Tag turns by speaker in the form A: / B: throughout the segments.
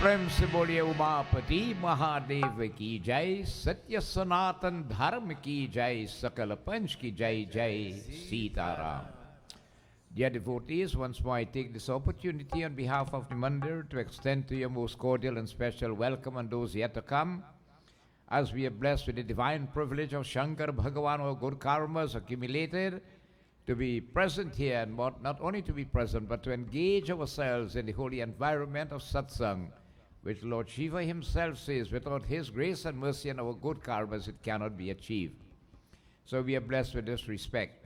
A: प्रेम से बोलिए उमापति महादेव की जय, सत्य सनातन धर्म की जय, सकल पंच की जय जय Sitaram. Dear devotees, once more I take this opportunity on behalf of the Mandir to extend to you a most cordial and special welcome and those yet to come, as we are blessed with the divine privilege of Shankar Bhagavan, our good karmas accumulated, to be present here, and not only to be present, but to engage ourselves in the holy environment of Satsangh, which Lord Shiva himself says, without his grace and mercy and our good karmas, it cannot be achieved. So we are blessed with this respect.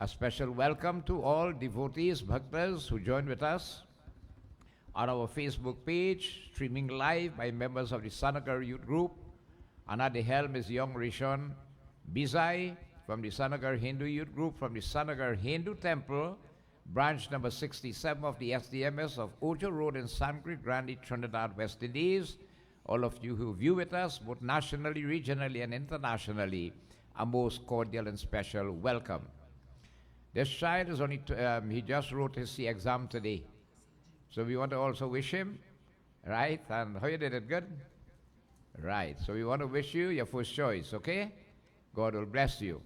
A: A special welcome to all devotees, bhaktas who join with us on our Facebook page, streaming live by members of the Sant Nagar Youth Group. And at the helm is young Rishon Bizai from the Sant Nagar Hindu Youth Group, from the Sant Nagar Hindu Temple, branch number 67 of the SDMS of Ojo Road in Sangre Grande, Trinidad, West Indies. All of you who view with us, both nationally, regionally, and internationally, a most cordial and special welcome. This child is only, he just wrote his C exam today. So we want to also wish him, right? And how you did it, good? Right, so we want to wish you your first choice, okay? God will bless you.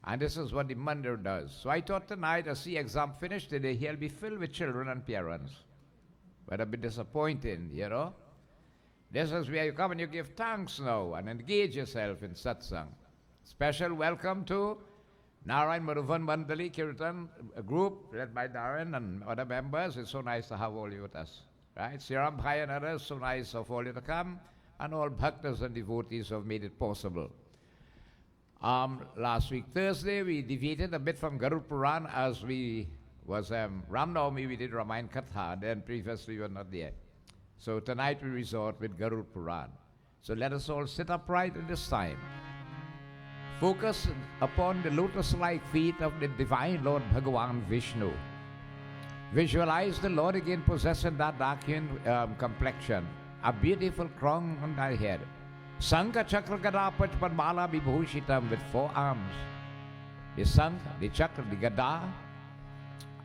A: And this is what the Mandir does. So I thought tonight, as the exam finished today, he'll be filled with children and parents. But a bit disappointing, you know? This is where you come and you give thanks now and engage yourself in Satsang. Special welcome to Narayan Madhuvan Mandali Kirtan, a group led by Narayan and other members. It's so nice to have all you with us, right? Siram Bhai and others, so nice of all you to come. And all bhaktas and devotees have made it possible. Last week, Thursday, we deviated a bit from Garuda Purana as we was Ram Navami, we did Ramayana Katha, then previously we were not there. So tonight we resort with Garuda Purana. So let us all sit upright at this time. Focus upon the lotus-like feet of the divine Lord Bhagavan Vishnu. Visualize the Lord again possessing that dark-hued complexion, a beautiful crown on thy head. Sankha Chakra Gada Padmala Vibhushitam with 4 arms. The Sankha, the Chakra, the Gada,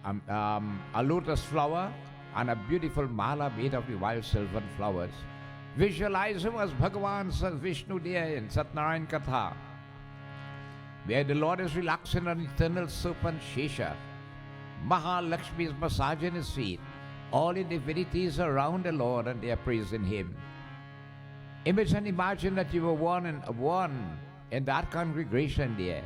A: a lotus flower, and a beautiful mala made of the wild silver flowers. Visualize him as Bhagavan Vishnu there in Sant Nagar Katha, where the Lord is relaxing on eternal serpent Shesha. Mahalakshmi is massaging his feet. All the divinities around the Lord and they are praising him. Imagine that you were one in that congregation there,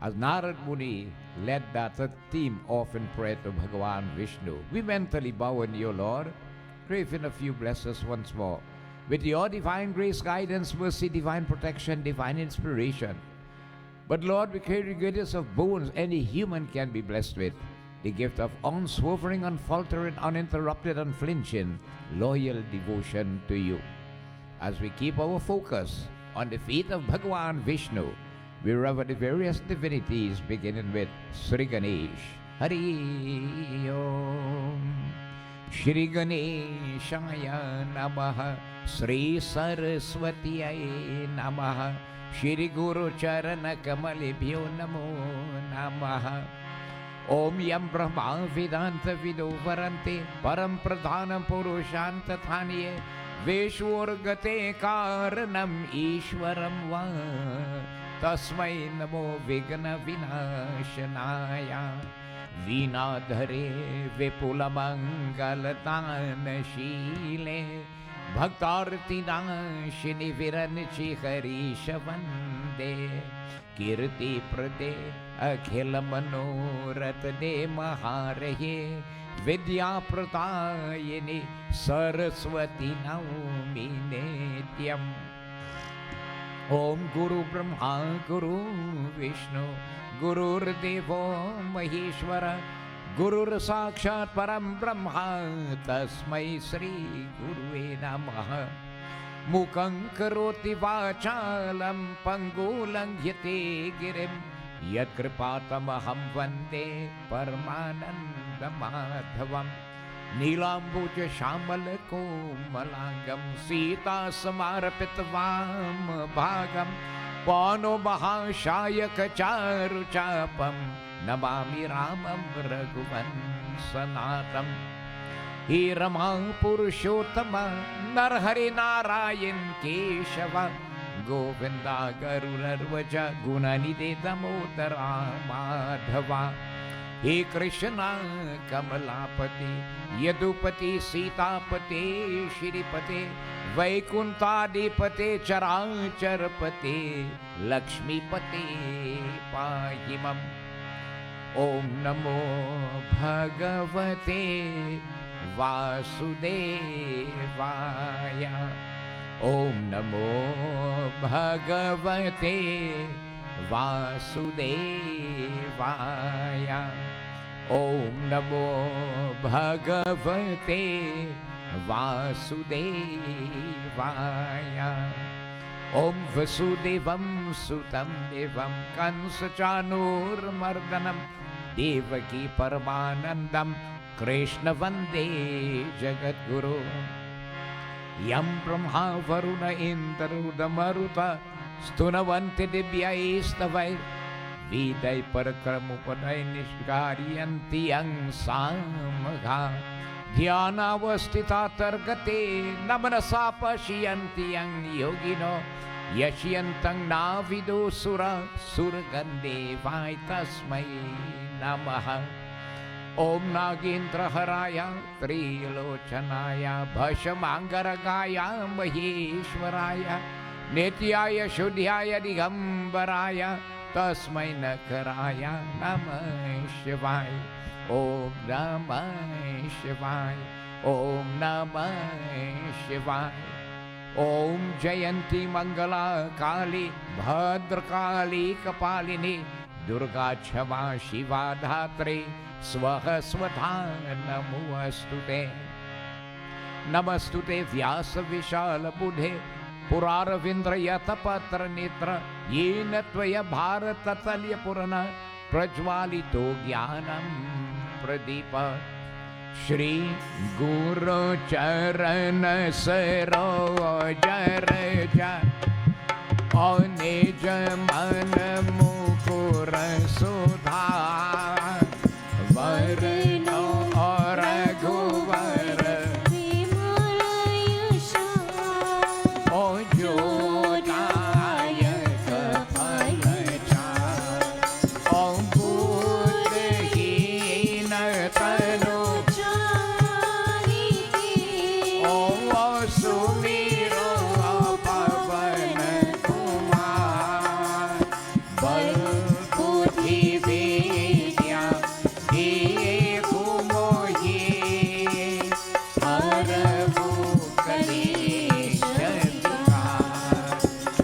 A: as Narad Muni led that team off in prayer to Bhagavan Vishnu. We mentally bow in you, Lord, craving a few blessings once more. With your divine grace, guidance, mercy, divine protection, divine inspiration. But Lord, we carry goodness of bones any human can be blessed with. The gift of unswerving, unfaltering, uninterrupted, unflinching, loyal devotion to you. As we keep our focus on the feet of Bhagavan Vishnu, we rever the various divinities beginning with Sri Ganesh. Hari Om. Shri Ganeshaya Namaha. Sri Saraswatiyai Namaha. Shri Guru Charana Kamalibhyo Namo Namaha. Om Yam Brahma Vedanta Vido Varante Param Pradhanam Purushanta Thaniye Veshwargate Karanam Ishwaram Va Tasmai Namo Vigna Vinashanaya Vinadhare Vipula Mangalatana Shile Bhaktarti Nashini Viranchi Harishavande Kirti Prade Akhila Manorat De Maharahe Vidya Pratayini Saraswati Naumi Nityam. Om Guru Brahma Guru Vishnu Gurur Devo Maheshwara Gurur Sakshat Param Brahma Tasmai Sri Gurve Namaha. Mukhaṁ karoti vācālam pangulang yate girim yat kripatamaham vande paramananda madhavam Nilambuja shamalako malangam Sita samarapitvam bhagam Pano mahashayaka charu chapam Namami ramam raghuvan sanatam हे रमा पुरुषोत्तम नरहरि नारायण केशव गोविंदा गरुड़ध्वज गुणनिधे दामोदरा माधवा हे कृष्णा कमलापति यदुपति सीतापते श्रीपते वैकुंठाधिपते चराचरपते लक्ष्मीपते पाहि मम। ओम नमो भगवते वासुदेवाय। ओम नमो भगवते वासुदेवाय। ओम नमो भगवते वासुदेवाय। ओम वसुदेवं सुतं देवं कंसचाणूरमर्दनं देवकी परमानंदं कृष्ण वंदे जगद्गुरु। यं ब्रह्मा वरुण इंद्रुदमरुत स्तुनवन्ति दिव्यैस्तवैः वेदैः परक्रमोपनयैः निष्कार्यन्ति यं सामगा। ध्यानावस्थिता तर्गते न मनसा पश्यन्ति यं योगिनो यश्यन्तं नाविदो सुरगन्धेवाय तस्मै नमः। ओम नागेन्द्रहराय त्रिलोचनाय भस्मांगरगाय महेश्वराय नित्याय शुद्ध्याय दिगंबराय तस्मै नकराय नमः शिवाय। ओम नमः शिवाय। ओम नमः शिवाय। ओम जयंती मंगला काली भद्रकाली कपालिनी दुर्गा क्षमा शिवा धात्री स्वः स्वधा नमोस्तुते। नमस्तुते व्यास विशाल बुधे पुरारविंद्र यतपत्र नेत्र येन त्वया भारततल्य पुरन प्रज्वालितो ज्ञानं प्रदीप। श्री गुरु चरण सरोज रज निज मन मुकुर सुधा वरनो रघुवर ओ जोदायक फलचार ओ बुद्धहीन तनु ओ सुमिरो पवन कुमार बल बुद्धि विद्या देखो मोहि हरहु कलेश विकार।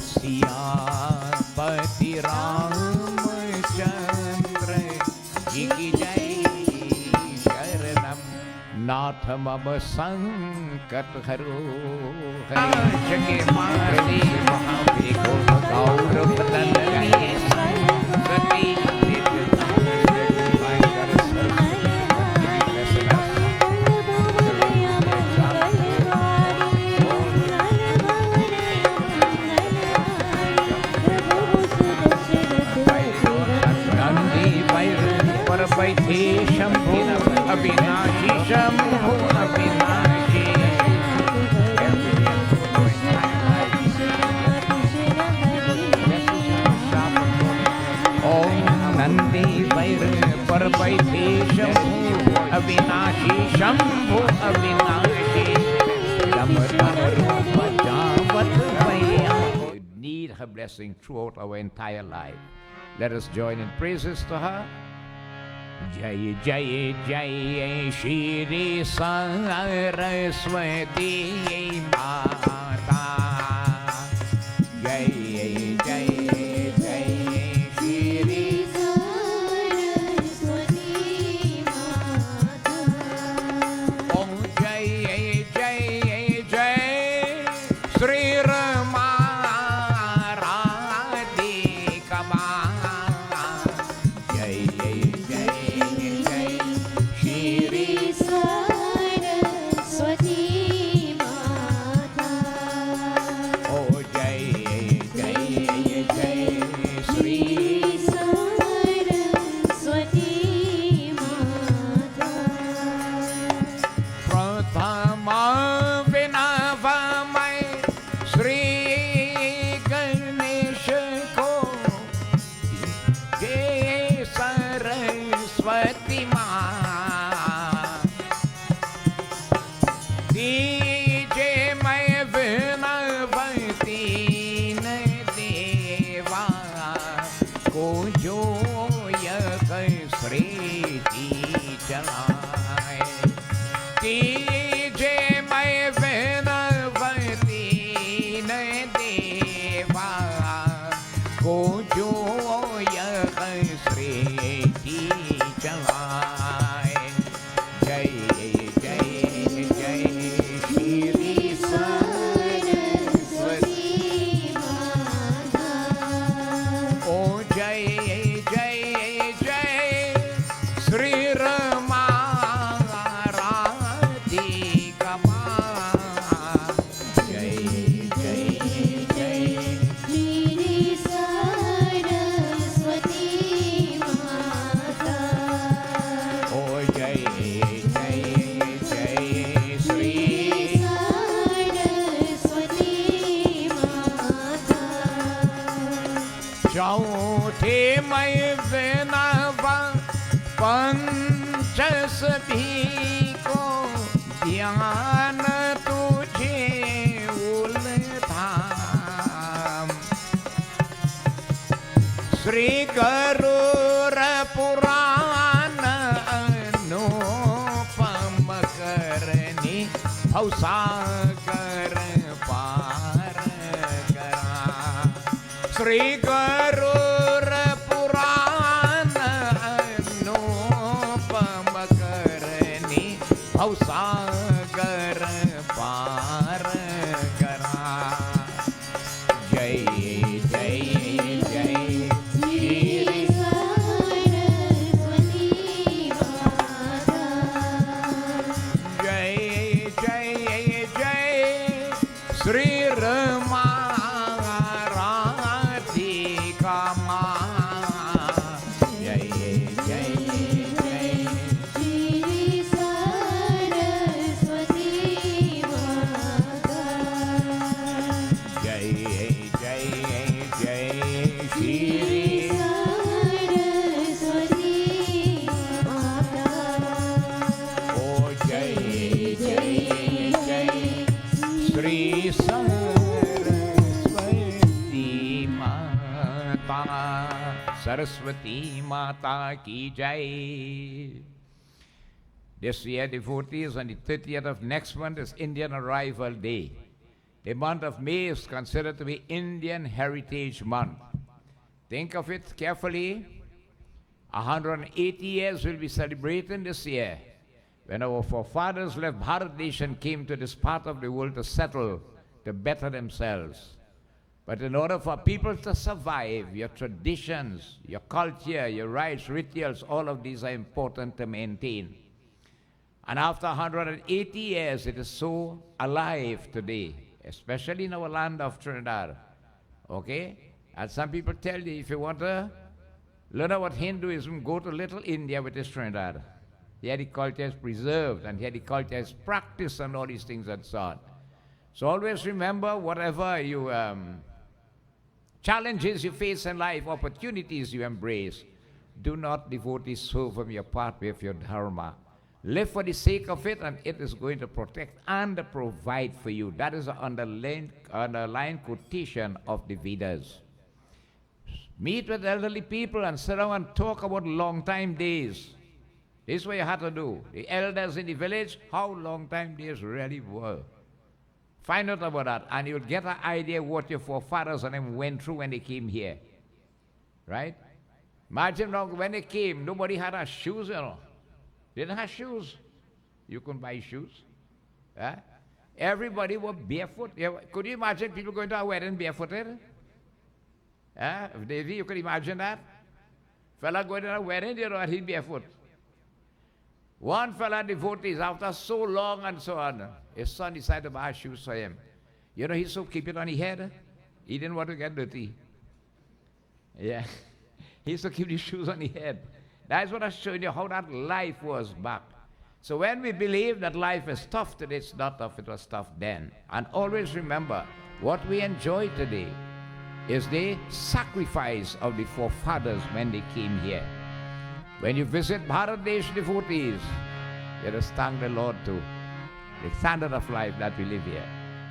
A: सियापति रामचंद्र जी की जय शरणम। नाथ मम संकट हरो जगे मारे महावेगो गौरव दंडनीय सती बैठे शंभु अविनाशी शंभु अविनाशी। ओम नंदी वैर पर बैठे शंभु अविनाशी शंभु अविनाशी। Need her blessing throughout our entire life. Let us join in praises to her. जय जय जय श्री सरस्वती माता। जय जय जय श्री सरस्वती माता। ओम जय जय जय श्री रमा राधिका माता। जय तीजे मैं विनवती न देवा को जो यह श्रेष्ठी चलाए। तीजे मैं विनवती न देवा को जो यह श्रेष्ठी चलाए। जय जय जय श्री सरस्वती माता। ओ जय जय जय श्री राधिका माँ। जय जय जय
B: श्री सरस्वती माता।
A: ओ जय जय जय श्री
B: सरस्वती माता।
A: चौथे मैं विनवा पंचसभी को ध्यान तुझे उलधाम। श्री गरुड़ पुराण अनुपम करनी भवसागर पार करा। श्री गरुड़ पुराण अनुपम करनी भवसागर पार करा। जय जय जय
B: श्री सरस्वती माता।
A: जय जय जय श्री रमा राधिका माँ। जय जय जय
B: श्री सरस्वती माता।
A: जय जय जय श्री
B: सरस्वती माता।
A: ओ जय जय जय श्री सरस्वती माता। सरस्वती माता की जय। This year, devotees, on the 30th of next month is Indian Arrival Day. The month of May is considered to be Indian Heritage Month. Think of it carefully. 180 years will be celebrated this year when our forefathers left Bharat Desh and came to this part of the world to settle, to better themselves. But in order for people to survive, your traditions, your culture, your rites, rituals, all of these are important to maintain. And after 180 years, it is so alive today, especially in our land of Trinidad. Okay? And some people tell you, if you want to learn about Hinduism, go to Little India, which is Trinidad. Here the culture is preserved, and here the culture is practiced, and all these things and so on. So always remember, whatever you challenges you face in life, opportunities you embrace, do not devotees sow from your pathway of your dharma. Live for the sake of it, and it is going to protect and provide for you. That is the underlying quotation of the Vedas. Meet with elderly people and sit down and talk about long time days. This is what you have to do. The elders in the village, how long time days really were. Find out about that, and you'll get an idea what your forefathers and them went through when they came here. Right? Imagine now when they came, nobody had a shoes, you know. They didn't have shoes. You couldn't buy shoes. Everybody was barefoot. Could you imagine people going to a wedding barefooted? Davy, you could imagine that? Fella going to a wedding, you know, and he's barefoot. One fella devotees, after so long and so on, his son decided to buy shoes for him. You know, he used to keep it on his head. He didn't want to get dirty. Yeah. He used to keep the shoes on his head. That's what I'm showing you, how that life was back. So when we believe that life is tough today, it's not tough, it was tough then. And always remember, what we enjoy today is the sacrifice of the forefathers when they came here. When you visit Bharat Desh devotees, let us thank the Lord too. the standard of life that we live here.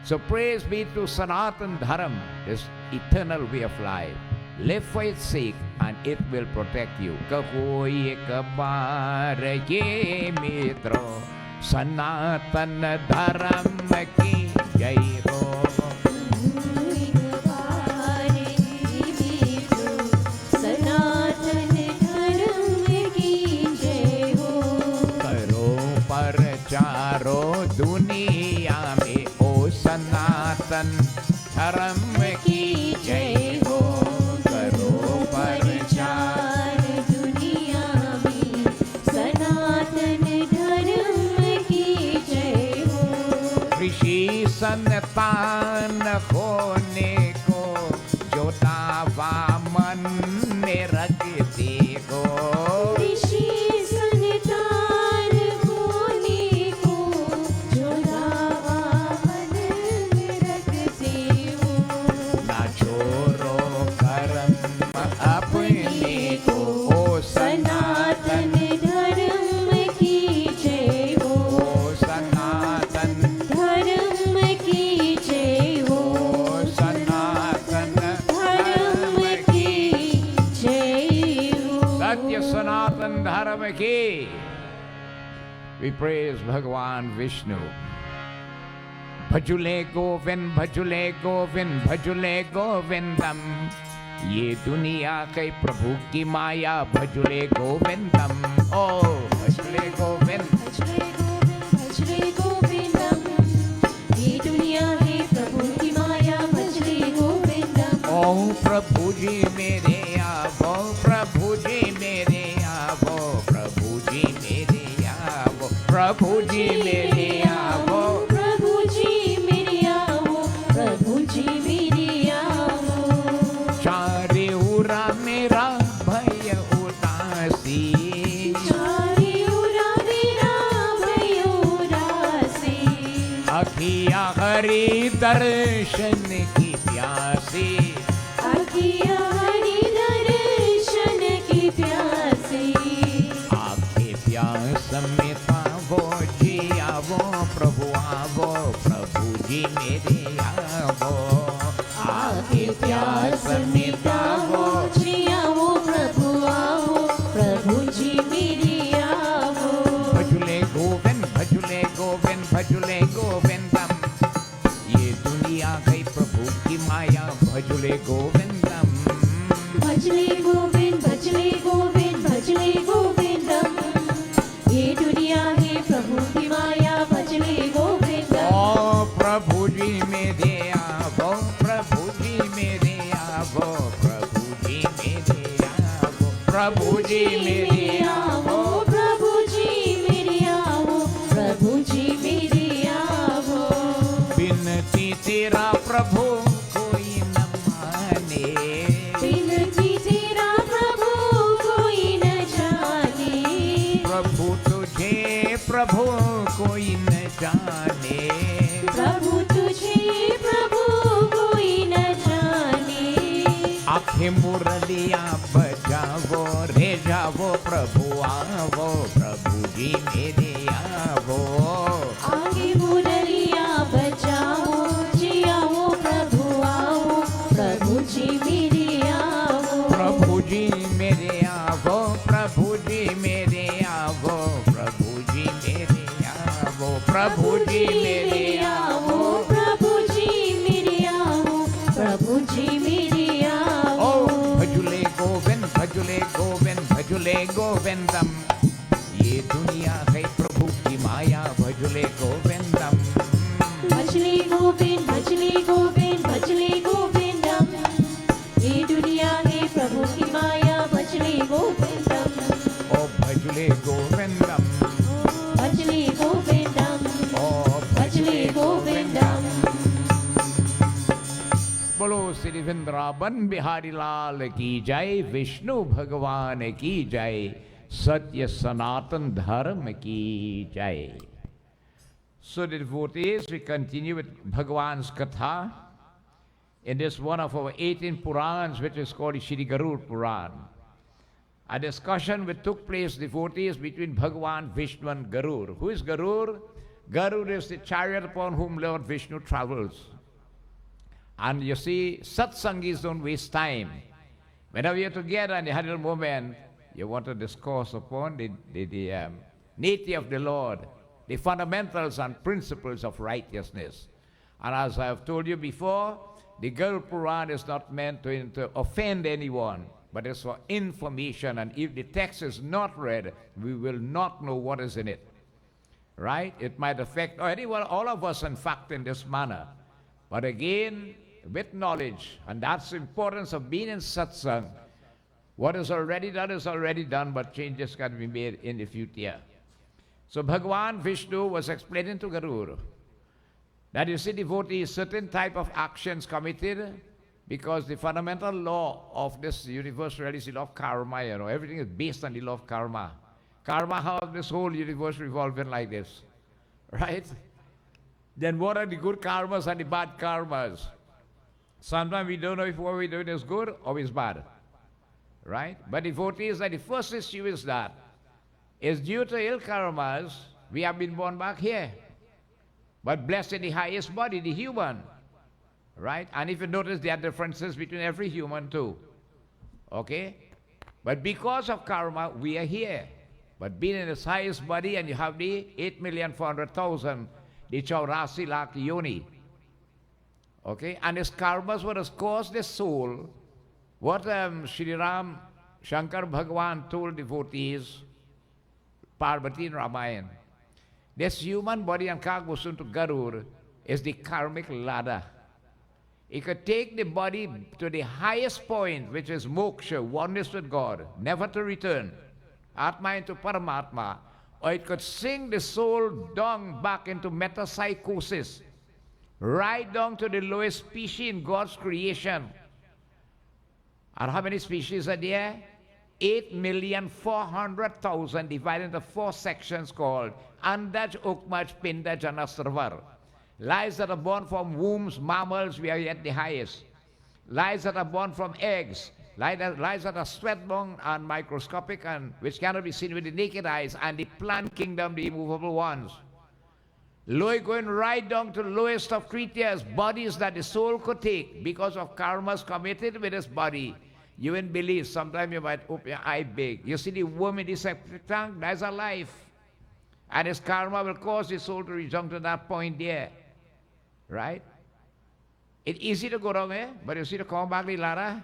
A: So praise be to Sanatan Dharam, this eternal way of life. Live for its sake and it will protect you. Kaho ek baar ye mitro, Sanatan Dharam ki jai ho. चारों दुनिया में ओ सनातन धर्म की जय हो, करो प्रचार
B: दुनिया में सनातन धर्म की जय हो।
A: ऋषि संतान होने को जो दावा मन में रखते हो, we praise Bhagwan Vishnu. Bhajule Govind, Bhajule Govind, Bhajule Govindam. ये दुनिया के प्रभु की माया भजले गोविंदम. Oh, भजले गोविंद,
B: भजले गोविंदम. ये दुनिया है प्रभु की माया भजले गोविंदम.
A: ओ प्रभु जी मेरे आवो, प्रभु जी मेरे आवो, प्रभु जी मेरे आवो, प्रभु जी मेरे आवो,
B: प्रभु जी मेरे आवो, प्रभु जी मेरे आवो.
A: चारे उरा मेरा भय उदासी,
B: चारे उरा मेरा भय उदासी.
A: अखियाँ हरि दर्शन की प्यासी,
B: अखियाँ हरि दर्शन की प्यासी.
A: आंखें प्यास में पावो जी आवो, प्रभु आवो, प्रभु जी मेरे आवो.
B: आंखें प्यास में पावो जी आवो, प्रभु आवो, प्रभु जी मेरे आवो.
A: भजले गोविंद, भजले गोविंद, भजले गोविंदम. ये दुनिया गई प्रभु की माया भजले गोविंदम.
B: भजले गोविंद, भजले गोविंद, भजले गोविंदम. ये दुनिया है प्रभु की माया भजले गोविंदम.
A: ओ प्रभु जी मेरे आवो, प्रभु जी मेरे आवो, प्रभु जी मेरे आवो, प्रभु जी मेरे आवो,
B: प्रभु जी मेरे आवो, प्रभु जी मेरे आवो.
A: बिनती तेरा प्रभु कोई न माने,
B: बिनती तेरा प्रभु कोई न जाने.
A: प्रभु तुझे प्रभु कोई न जाने.
B: प्रभु तुझे प्रभु कोई न जाने.
A: आंखें मुरलियाँ बजावो रे जावो, प्रभु आवो, प्रभु जी मेरे आवो.
B: आगे मुरलियाँ बजाओ जी आओ, प्रभु आओ, प्रभु जी मेरे आओ.
A: प्रभु जी मेरे आवो, प्रभु जी मेरे आवो, प्रभु जी मेरे आवो, प्रभु जी मेरे आवो.
B: प्रभु जी मेरे आओ, प्रभु जी मेरे आओ.
A: ओ भजले गोविंद, भजले गोविंद, भजले गोविंदम. ये दुनिया है प्रभु की माया भजले गोविंदम.
B: भजले गोविंद, भजले गोविंद, भजले गोविंदम. ये दुनिया है प्रभु की माया भजले गोविंदम.
A: ओ भजले गोविंदम,
B: भजले गोविंदम,
A: ओ
B: भजले गोविंदम.
A: बोलो श्री वृंदावन बिहारी लाल की जय, विष्णु भगवान की जय, सत्य सनातन धर्म की जय. So the devotees, we continue with Bhagwan's Katha in this one of our 18 Purans, which is called Shri Garuda Purana. A discussion which took place, devotees, between Bhagwan, Vishnu and Garur. Who is Garur? Garuda is the chariot upon whom Lord Vishnu travels. And you see, Satsangh don't waste time. Whenever you're together and you have a moment, you want to discourse upon the nature of the Lord, the fundamentals and principles of righteousness. And as I have told you before, the Garuda Purana is not meant to offend anyone, but it's for information. And if the text is not read, we will not know what is in it. Right? It might affect anyone, all of us, in fact, in this manner. But again, with knowledge, and that's the importance of being in Satsang. What is already done, but changes can be made in the future. So Bhagavan Vishnu was explaining to Garuda that you see, devotees, certain type of actions committed, because the fundamental law of this universe really is the law of karma, everything is based on the law of karma. Karma, how this whole universe revolving like this, right? Then what are the good karmas and the bad karmas? Sometimes we don't know if what we're doing is good or is bad, right? But devotees, the first issue is that, is due to ill karmas, we have been born back here. But blessed in the highest body, the human, right? And if you notice, there are differences between every human too, okay? But because of karma, we are here. But being in this highest body, and you have the 8,400,000, the Chaurasi Lakh Yoni, okay? And this karmas what has caused the soul, what Shri Ram Shankar Bhagavan told devotees, Parvati in Ramayana, this human body and Kagmusun to Garuda is the karmic ladder. It could take the body to the highest point, which is moksha, oneness with God, never to return, Atma into Paramatma, or it could sink the soul down back into metapsychosis, right down to the lowest species in God's creation. And how many species are there? 8,400,000 divided into 4 sections called Andaj, Ukmaj, Pindaj, and Asravar. Lives that are born from wombs, mammals, we are yet the highest. Lives that are born from eggs, lives that are sweat-born and microscopic, and which cannot be seen with the naked eyes, and the plant kingdom, the immovable ones. Low going right down to the lowest of creatures, bodies that the soul could take because of karmas committed with this body. You wouldn't believe, sometimes you might open your eye big. You see the worm in the septic tank, that's a life. And his karma will cause the soul to reach down to that point there. Right? It's easy to go down there, but you see to come back the ladder,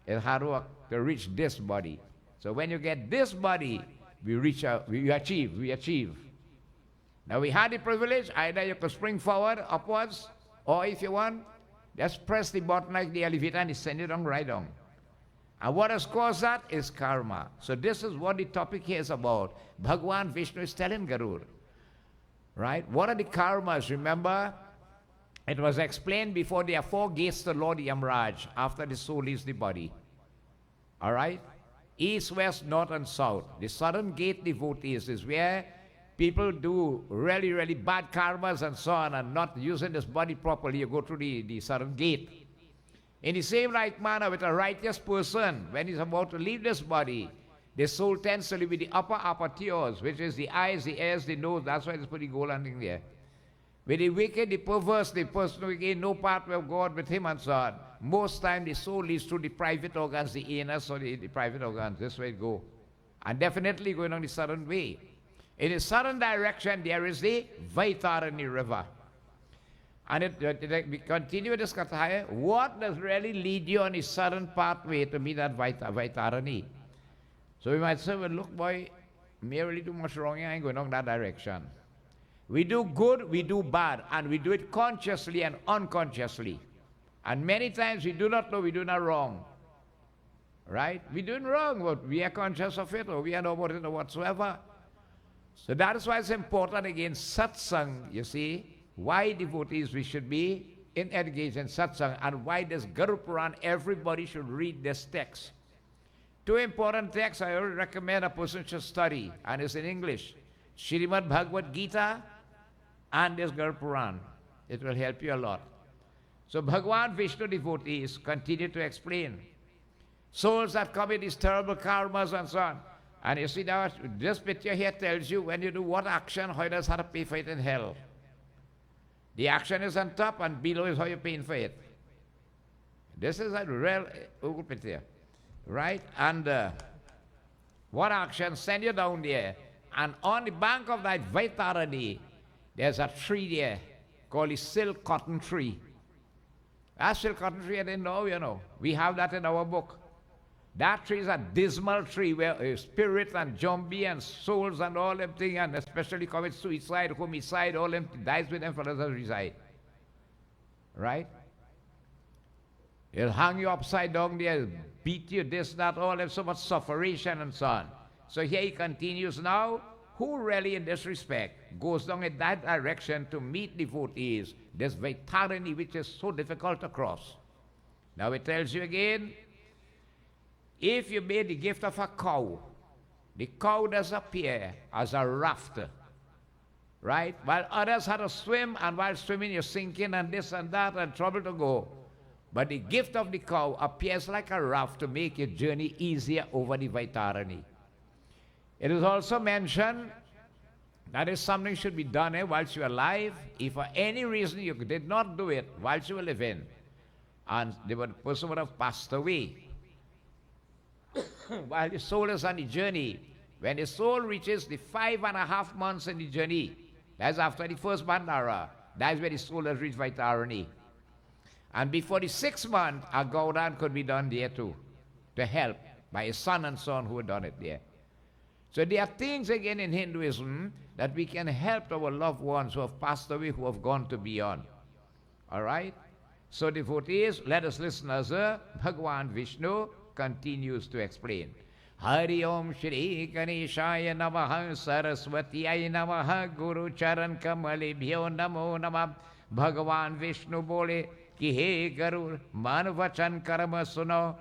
A: it's hard work to reach this body. So when you get this body, we achieve. Now we had the privilege, either you could spring forward, upwards, or if you want, just press the button like the elevator and send it on right down. And what has caused that is karma. So this is what the topic here is about. Bhagavan Vishnu is telling Garuda. Right? What are the karmas? Remember, it was explained before there are 4 gates to Lord Yamraj after the soul leaves the body. All right? East, west, north, and south. The southern gate, devotees, is where people do really, really bad karmas and so on, and not using this body properly. You go through the southern gate. In the same like manner with a righteous person, when he's about to leave this body, the soul tends to live with the upper tiers, which is the eyes, the ears, the nose. That's why it's put the gold landing there. With the wicked, the perverse, the person who again no pathway of God with him and so on, most time the soul leads through the private organs, the anus or the private organs. This way it go. And definitely going on the southern way. In the southern direction, there is the Vaitarani river. And we continue this katha. What does really lead you on the southern pathway to meet that Vaitarani? So we might say, well, look, boy, me really do much wrong here, I ain't going on that direction. We do good, we do bad, and we do it consciously and unconsciously. And many times we do not know we do not wrong. Right? We're doing wrong, but we are conscious of it, or we are not about it or whatsoever. So that is why it's important, again, satsang, you see, why devotees we should be engaged in satsang, and why this Garuda Purana, everybody should read this text. 2 important texts I already recommend a person should study, and it's in English. Srimad Bhagavad Gita and this Garuda Purana. It will help you a lot. So Bhagavan Vishnu devotees continue to explain. Souls that commit these terrible karmas and so on, And you see now, this picture here tells you when you do what action, how does how to pay for it in hell. The action is on top and below is how you're paying for it. This is a real good picture. Right? And what action send you down there? And on the bank of that Vaitarani, there's a tree there called the silk cotton tree. That silk cotton tree, I didn't know, you know. We have that in our book. That tree is a dismal tree where spirit and zombie and souls and all them things, and especially commit suicide, homicide, all them dies with them for others reside. Right? It'll hang you upside down there, beat you, this, that, all them, so much sufferation and so on. So here he continues now. Who really in this respect goes down in that direction to meet devotees, this Vaitarani which is so difficult to cross. Now it tells you again, if you made the gift of a cow, the cow does appear as a raft, right? While others had to swim, and while swimming you're sinking and this and that and trouble to go. But the gift of the cow appears like a raft to make your journey easier over the Vaitarani. It is also mentioned that if something should be done whilst you are alive, if for any reason you did not do it whilst you were living, and the person would have passed away, while the soul is on the journey, when the soul reaches the 5.5 months in the journey, that's after the first Bandara, that's where the soul has reached Vaitarani. And before the 6th month, a Gaudan could be done there too, to help by his son and son who had done it there. So there are things again in Hinduism that we can help our loved ones who have passed away, who have gone to beyond. All right? So devotees, let us listen as Bhagavan Vishnu continues to explain. Hari Om Shri Ganeshaya Namaha Saraswatiyai Namaha Guru Charan Kamalibhyo Namo Namah. Bhagavan Vishnu bole कि हे गरुड़ मन वचन कर्म सुनो,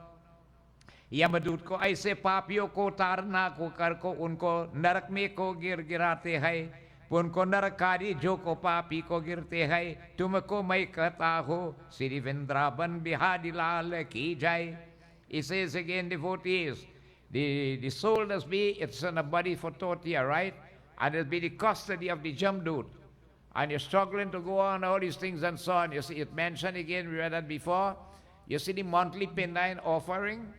A: यमदूत को ऐसे पापियों को तारना को कर को उनको नरक में को गिराते हैं, उनको नरकारी जो को पापी को गिरते हैं, तुमको मैं कहता हो श्री वृंदावन बिहारी लाल की जाए. He says again, devotees, the soul must be, it's in a body for 30, right? And it'll be the custody of the Jamdut. And you're struggling to go on, all these things and so on. You see, it mentioned again, we read that before. You see the monthly Pinda offering?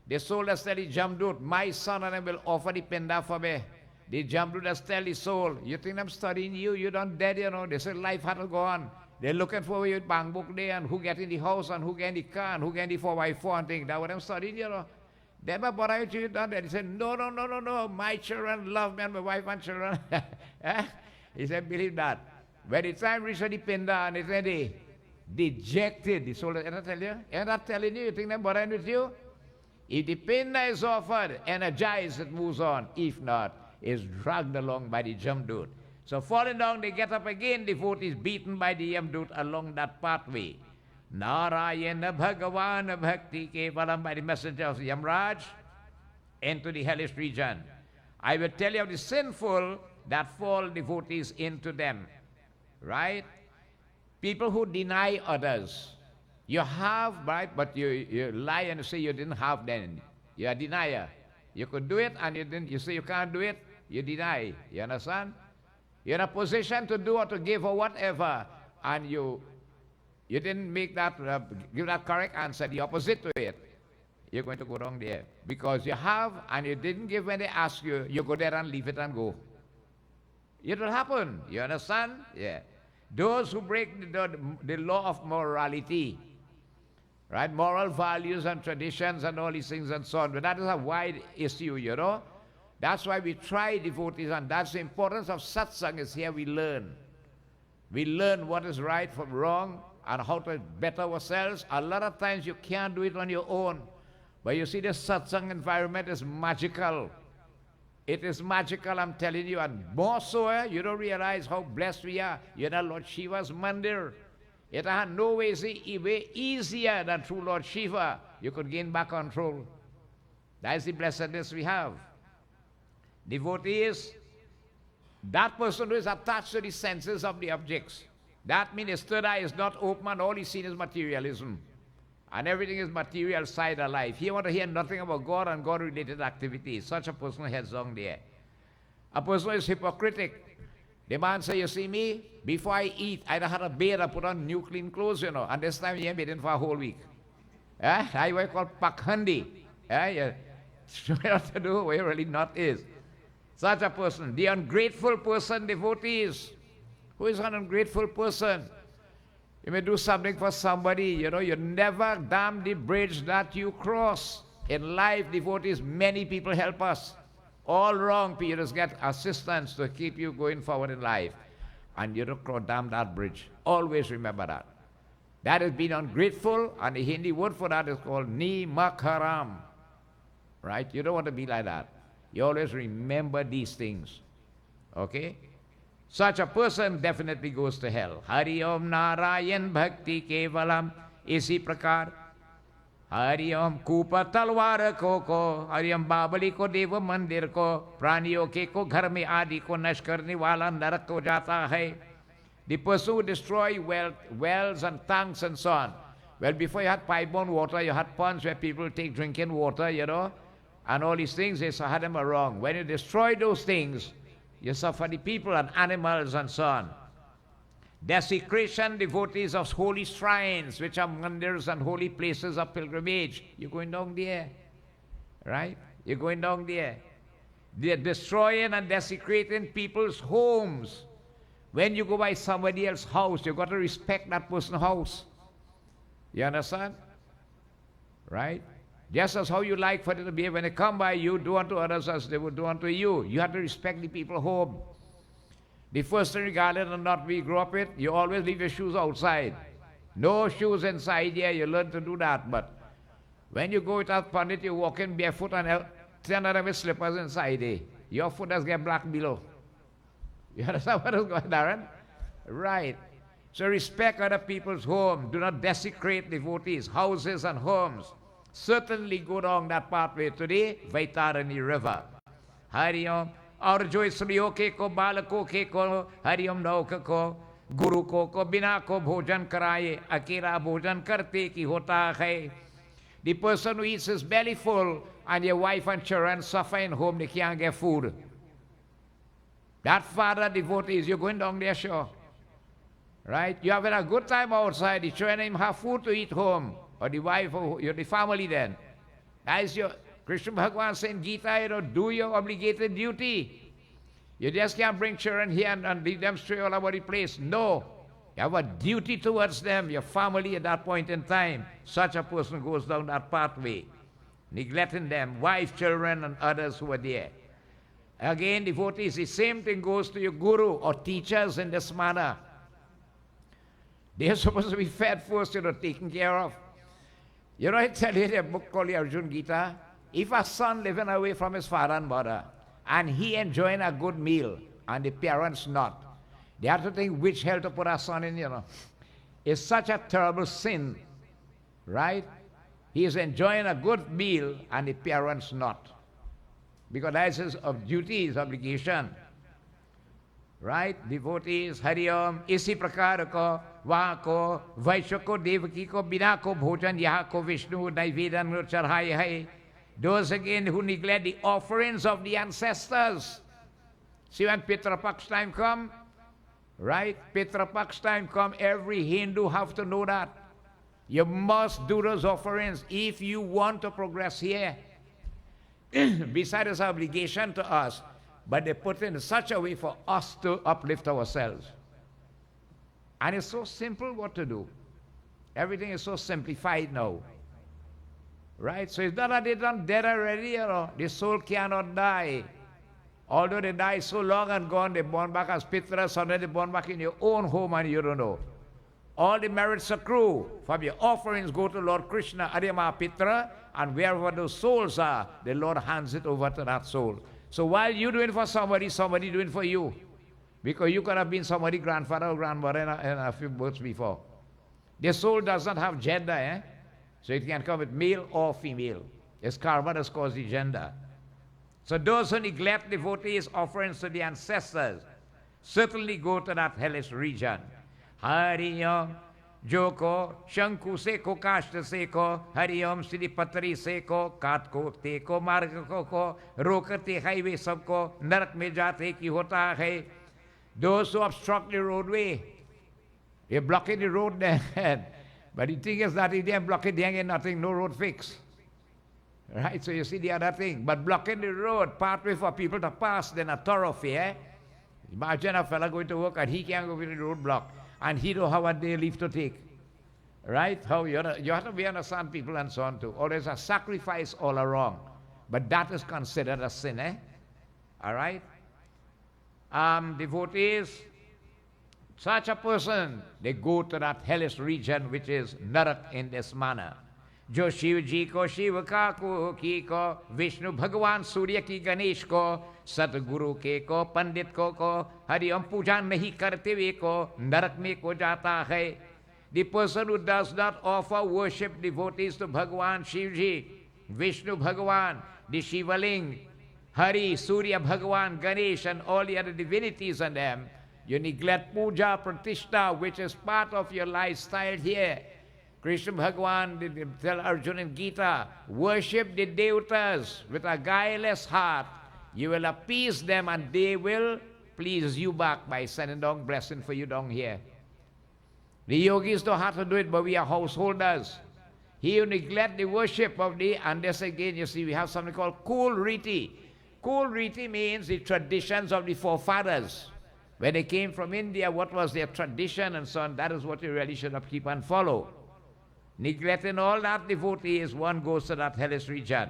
A: The soul has tell the Jamdut, my son and I will offer the Pinda for me. The Jamdut has tell the soul, you think I'm studying you? You don't dead, you know. They say life had to go on. They're looking for you at Bang Book Day and who get in the house and who get in the car and who get in the 4x4 and things. That's what I'm studying, you know. Then my brother you done that. He said, no. My children love me and my wife and children. He said, believe that. When the time reached the Pinda and he said, they dejected. The soul, am I tell you? Am I telling you? You think I'm bothering with you? If the Pinda is offered, energized, it moves on. If not, it's dragged along by the Jamdut. So falling down, they get up again. The foot is beaten by the Jamdut along that pathway. Narayana Bhagavan Bhakti Kevalam, by the messenger of Yamraj, into the hellish region. I will tell you of the sinful that fall devotees into them. Right? People who deny others. You have, right, but you lie and say you didn't have then. You're a denier. You could do it and you didn't. You say you can't do it, you deny. You understand? You're in a position to do or to give or whatever, and you didn't make that, give that correct answer, the opposite to it. You're going to go wrong there. Because you have and you didn't give when they ask you, you go there and leave it and go. It will happen. You understand? Yeah. Those who break the law of morality, right? Moral values and traditions and all these things and so on. But that is a wide issue, you know. That's why we try devotees, and that's the importance of satsang is here we learn. We learn what is right from wrong and how to better ourselves. A lot of times you can't do it on your own. But you see, the satsang environment is magical. It is magical, I'm telling you, and more so, you don't realize how blessed we are. You're in Lord Shiva's mandir. It had no way easier than through Lord Shiva. You could gain back control. That is the blessedness we have. Devotees, that person who is attached to the senses of the objects, that means his third eye is not open and all he's seen is materialism. and everything is material side of life. He want to hear nothing about God and God-related activities. Such a person heads down there. A person is hypocritic. The man say, you see me, before I eat, I don't have a bathe, I put on new clean clothes, you know, and this time you ain't bathing for a whole week. I what call pakhandi. You show me what to do where really not is. Such a person. The ungrateful person, devotees. Who is an ungrateful person? You may do something for somebody, you know, you never dam the bridge that you cross. In life, devotees, many people help us. All wrong, you just get assistance to keep you going forward in life. And you don't dam that bridge. Always remember that. That is being ungrateful, and the Hindi word for that is called Nimakaram. Right? You don't want to be like that. You always remember these things. Okay? Such a person definitely goes to hell. Hari Om Narayan Bhakti Kevalam. Isi prakar. Hari Om Kupa Talwar ko. Hari Om Babali ko Deva Mandir ko. Praniyo ke ko ghar mein adi ko nash karne wala narak ko jata hai. The person who destroy wells and tanks and so on. Well, before you had pipe-borne water, you had ponds where people take drinking water, you know, and all these things, they had them wrong. When you destroy those things, you suffer the people and animals and so on. Desecration, devotees of holy shrines, which are mandirs and holy places of pilgrimage. You're going down there, right? You're going down there. They're destroying and desecrating people's homes. When you go by somebody else's house, you've got to respect that person's house. You understand? Right? Just as how you like for them to behave when they come by you, do unto others as they would do unto you. You have to respect the people's home. The first thing, regardless of not we grew up with, you always leave your shoes outside. No shoes inside here, you learn to do that. But when you go without Pundit, you walk in barefoot and 10 of them with slippers inside there. Your foot does get black below. You understand what is going on, Darren? Right. So respect other people's home. Do not desecrate devotees' houses and homes. Certainly go down that pathway today, Vaitarani River. Hari Om. और जो स्त्रियों के को बालकों के को हरिओम नौक को गुरु को बिना को भोजन कराए अकेला भोजन करते कि होता है. The person who eats his belly full and your wife and children suffer in home, they can't get food. That father devotees, you're going down there, sure. Right? You having a good time outside, the children have food to eat home, or the wife, or you're the family then. That is your Krishna Bhagavan saying Gita, you know, do your obligated duty. You just can't bring children here and lead them straight all over the place. No. You have a duty towards them, your family at that point in time. Such a person goes down that pathway, neglecting them, wife, children, and others who are there. Again, devotees, the same thing goes to your guru or teachers in this manner. They are supposed to be fed first, you know, taken care of. You know, I tell you a book called the Arjuna Gita. If a son living away from his father and mother, and he enjoying a good meal, and the parents not, they have to think which hell to put a son in, you know. It's such a terrible sin, right? He is enjoying a good meal, and the parents not. Because that is his duty, his obligation. Right? Devotees, Hari Om, isi prakar ko, waha ko, Vaishya ko, Devaki ko, bina ko, bhojan, yaha ko, Vishnu, Naivedan, charhai hai. Those again who neglect the offerings of the ancestors. See when Pitra Paksh time come, right? Pitra Paksh time come, every Hindu have to know that. You must do those offerings if you want to progress here. Besides its obligation to us, but they put it in such a way for us to uplift ourselves. And it's so simple what to do. Everything is so simplified now. Right? So it's not that they're not dead already, you know. The soul cannot die. Although they die so long and gone, they're born back as Pitras, or they're born back in your own home and you don't know. All the merits accrue. From your offerings go to Lord Krishna, Adhyama Pitra, and wherever those souls are, the Lord hands it over to that soul. So while you doing for somebody, somebody doing for you. Because you could have been somebody's grandfather or grandmother in a few births before. The soul does not have gender, eh? So it can come with male or female. It's karma that causes the gender. So those who neglect devotees' offerings to the ancestors certainly go to that hellish region. Hari Om. जो को शंकु से को काष्ट से को हरिओम श्री पतरी से को काट को ते को मार्ग को रोकते हाईवे सबको नरक में जाते की होता है. Those who obstruct the roadway, they're blocking the road there. But the thing is that if they block it, they ain't nothing, no road fix. Right? So you see the other thing. But blocking the road, pathway for people to pass, then a thoroughfare. Imagine a fella going to work and he can't go with the roadblock. And he don't have a day leave to take. Right? How you have to be understand people and so on too. Or there's a sacrifice all along. But that is considered a sin, eh? All right? Devotees, such a person, they go to that hellish region which is Narak in this manner. जो शिव जी को शिव का को की को विष्णु भगवान सूर्य की गणेश को सतगुरु के को पंडित को हरिओम पूजा नहीं करते हुए को नरक में को जाता है. The person who does not offer worship devotees to Bhagwan Shivji, Vishnu Bhagwan, the Shivaling, Hari, Surya Bhagwan, Ganesh and all the other divinities and them, you neglect puja, pratishta, which is part of your lifestyle here. Krishna Bhagwan did tell Arjuna in Gita, worship the devatas with a guileless heart. You will appease them and they will please you back by sending down blessing for you down here. The yogis don't have to do it, but we are householders. He who neglect the worship of the, and this again, you see, we have something called Kul Riti. Kul Riti means the traditions of the forefathers. When they came from India, what was their tradition and so on, that is what you really should keep and follow. Neglecting all that devotees, one goes to that hellish region.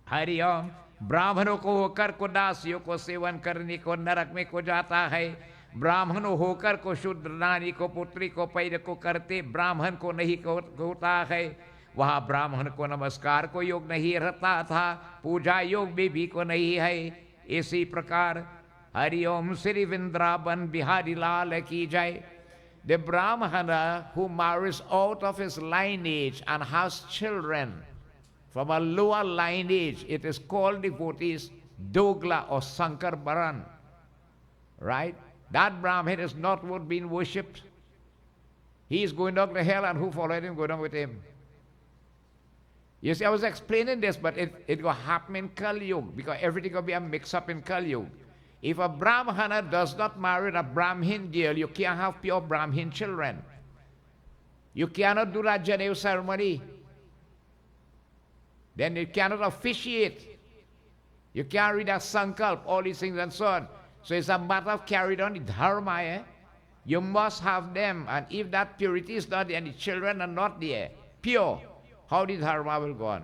A: Hari Om, ब्राह्मणों को होकर को दासियों को seven करने को नरक में को जाता है. ब्राह्मणों होकर को शुद्ध नारी को पुत्री को पैर को करते ब्राह्मण को नहीं होता है. वहाँ ब्राह्मण को नमस्कार को योग नहीं रहता था, पूजा योग भी को नहीं है. इसी प्रकार हरिओम श्री वृंदावन बिहारी लाल की जय. The Brahmana who marries out of his lineage and has children from a lower lineage, it is called devotees Dogla or Sankar Baran. Right? That Brahmin is not worth being worshipped. He is going down to hell, and who followed him go down with him. You see, I was explaining this, but it will happen in Kali Yuga because everything will be a mix-up in Kali Yuga. If a Brahmana does not marry a Brahmin girl, you can't have pure Brahmin children. You cannot do that Janeu ceremony. Then you cannot officiate. You can't read a sankalp, all these things and so on. So it's a matter of carried on the dharma. Eh? You must have them. And if that purity is not there and the children are not there, pure, how the dharma will go on?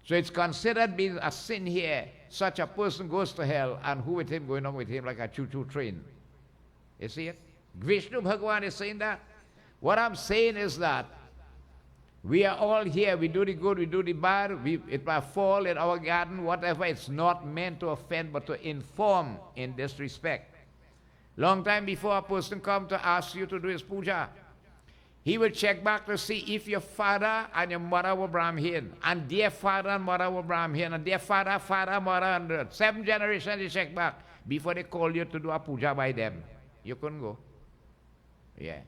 A: So it's considered being a sin here. Such a person goes to hell, and who with him going on with him like a choo-choo train? You see it? Vishnu Bhagwan is saying that. What I'm saying is that we are all here, we do the good, we do the bad, it might fall in our garden, whatever. It's not meant to offend, but to inform in this respect. Long time before a person comes to ask you to do his puja, he will check back to see if your father and your mother were Brahmin, and their father and mother were Brahmin, and their father, mother, and 7 generations they check back before they call you to do a puja by them. You couldn't go. Yeah.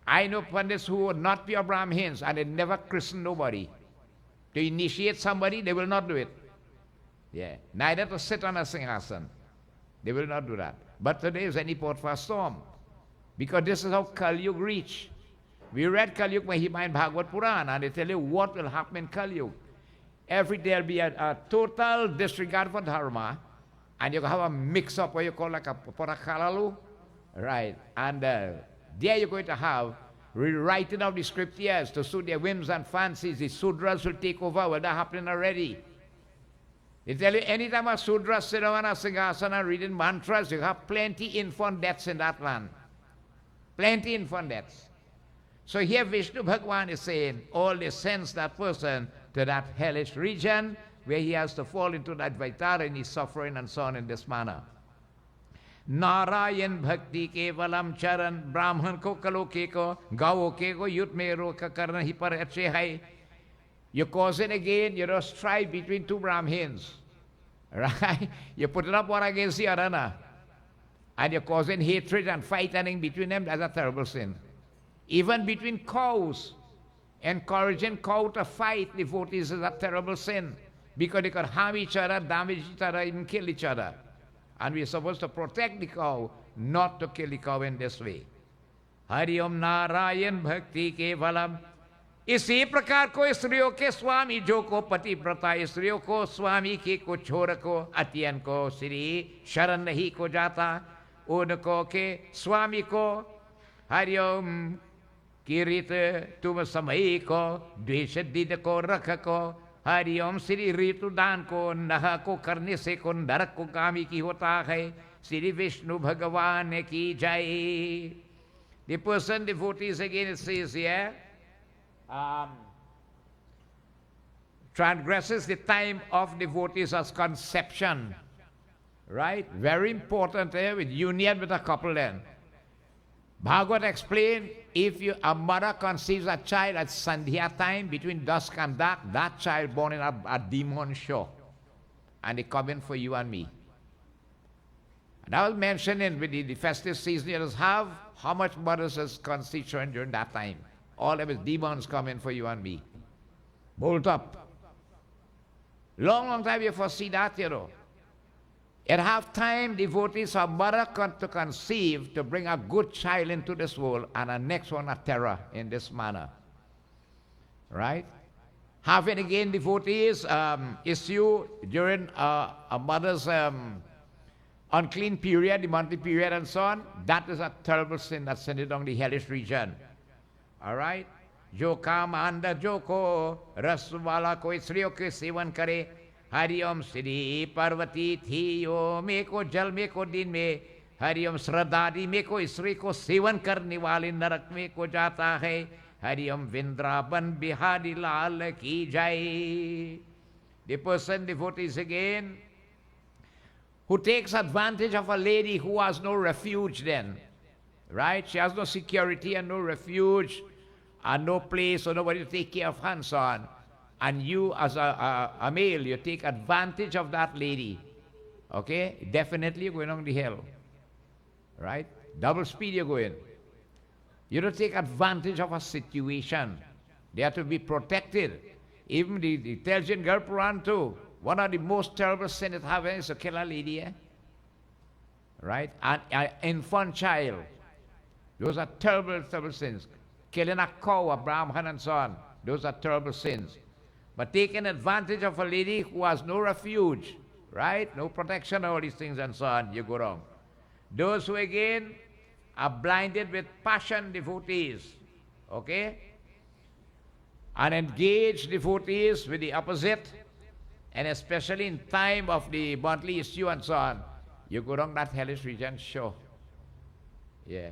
A: I know Pandits who are not pure Brahmins, and they never christen nobody. To initiate somebody, they will not do it. Yeah. Neither to sit on a singhasan. They will not do that. But today is any port for a storm. Because this is how Kali Yuga reach. We read Kali Yuga Mahima in Bhagavad Purana, and they tell you what will happen in Kali Yuga. Every day will be a total disregard for dharma, and you have a mix-up what you call like a porakalalu, right? And there you're going to have rewriting of the scriptures to suit their whims and fancies. The Sudras will take over. Well, that happening already. They tell you anytime a Sudra sit on a singhasan reading mantras, you have plenty infant deaths in that land. Plenty infant deaths. So here Vishnu Bhagwan is saying, all this sends that person to that hellish region where he has to fall into that Vaitara suffering and so on in this manner. Narayan Bhakti Kevalam Charan Brahman ko kaloke ko gao ke ko yut mero ka karna hi par ache hai. You cause it again, you know, strife between two Brahmins. Right? You put it up one against the other. and you're causing hatred and fighting between them, that's a terrible sin. Even between cows, encouraging cow to fight, devotees, is a terrible sin. Because they could harm each other, damage each other, even kill each other. And we're supposed to protect the cow, not to kill the cow in this way. Hari Om Narayan Bhakti Kevalam. इसी प्रकार को स्त्रियों के स्वामी जो को पतिव्रता स्त्रियों को स्वामी के को छोर को अतियन को श्री शरण नहीं को जाता उनको के स्वामी को हरिओम किरीत तुम समय को द्वेष दिन को रख को हरिओम श्री ऋतुदान को नह को करने से को नरक को गामी की होता है श्री विष्णु भगवान की जय. The person devotees again it says here transgresses the time of devotees as conception, right? Very important there with union with a couple then. Bhagavad explained, if a mother conceives a child at Sandhya time, between dusk and dark, that child born in a demon show. And they come in for you and me. And I was mentioning with the festive season, you just have how much mothers is constituent during that time. All of his demons come in for you and me. Bolt up. Long time you foresee that, you know. At half time, devotees are mother to conceive to bring a good child into this world and the next one a terror in this manner. Right? Having again devotees issue during a mother's unclean period, the monthly period and so on, that is a terrible sin that's sent down the hellish region. All right? जो काम अंदर जो को रस वाला कोई स्त्रियों के सेवन करे हरिओम श्री पार्वती थी यो में को जल में को दिन में हरिओम श्रद्धादि में को स्त्री को सेवन करने वाले नरक में को जाता है हरिओम वृंदावन बिहारी लाल की जय. The person devotees again who takes advantage of a lady who has no refuge then, right? She has no security and no refuge and no place or nobody to take care of her and so on. And you as a male, you take advantage of that lady, okay? Definitely you're going on the hell, right? Double speed you're going. You don't take advantage of a situation. They have to be protected. Even the tells you in Garuda Purana too, one of the most terrible sins that happen is to kill a lady, right? An infant child. Those are terrible, terrible sins. Killing a cow, a Brahman and so on. Those are terrible sins. But taking advantage of a lady who has no refuge, right? No protection, all these things and so on, you go wrong. Those who again are blinded with passion devotees, okay? And engaged devotees with the opposite, and especially in time of the monthly issue and so on, you go wrong that hellish region, sure. Yeah.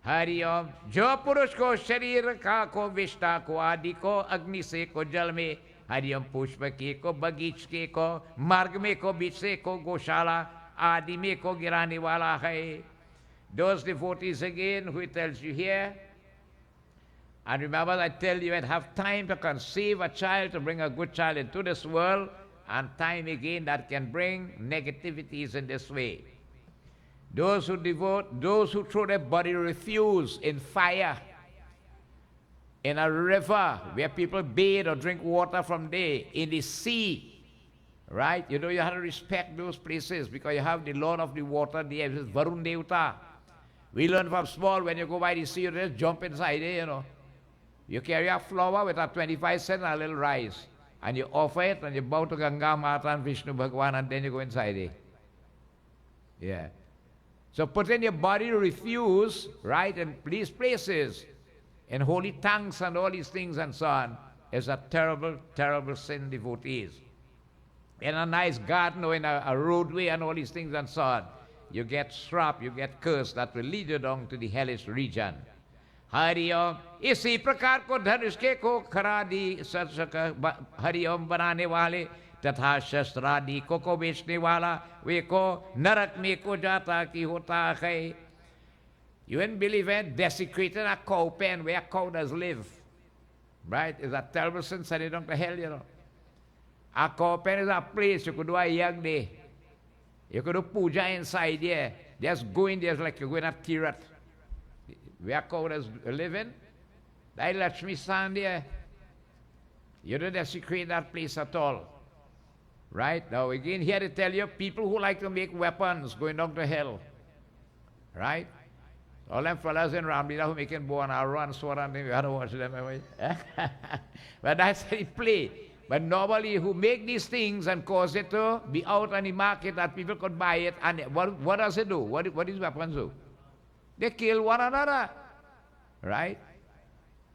A: Hari ओम जो पुरुष को शरीर का को विष्टा को आदि को अग्नि से को जल में हरि ओम पुष्प के को बगीचे को मार्ग में को बीच से को गौशाला आदि में को गिराने वाला है. Those devotees again who tells you here, and remember I tell you I'd have time to conceive a child, to bring a good child into this world, and time again that can bring negativities in this way. Those who throw their body refuse in fire, in a river where people bathe or drink water from there, in the sea, right? You know, you have to respect those places because you have the Lord of the water there, this is Varun Devta. We learn from small, when you go by the sea, you just jump inside there, you know. You carry a flower with a 25 cent and a little rice, and you offer it, and you bow to Ganga Mata and Vishnu Bhagwan, and then you go inside there. Yeah. So put in your body to refuse, right, in these places, in holy tongues and all these things and so on, is a terrible, terrible sin, devotees. In a nice garden or in a roadway and all these things and so on, you get shrap, you get cursed, that will lead you down to the hellish region. Hari Om, इसी प्रकार को धनुष के को खरादी हरि ओम बनाने वाले तथा शस्त्रादि को बेचने वाला वे को नरक में को जाता की होता है. You wouldn't believe it, desecrating a cow pen where a cow does live, right? Is a terrible sin, send it down to hell, you know. A cow pen is a place you could do a young day. You could do puja inside there. Just go in there like you're going at Tirat. Where cows live in. That Lakshmi stand there. You don't desecrate that place at all. Right? Now again, here to tell you, people who like to make weapons going down to hell. Right? All them fellas in Ramlila who making bow and arrow and sword and things, we had to watch them. But that's how they play. But normally who make these things and cause it to be out on the market that people could buy it, and what does it do? What these weapons do? They kill one another. Right?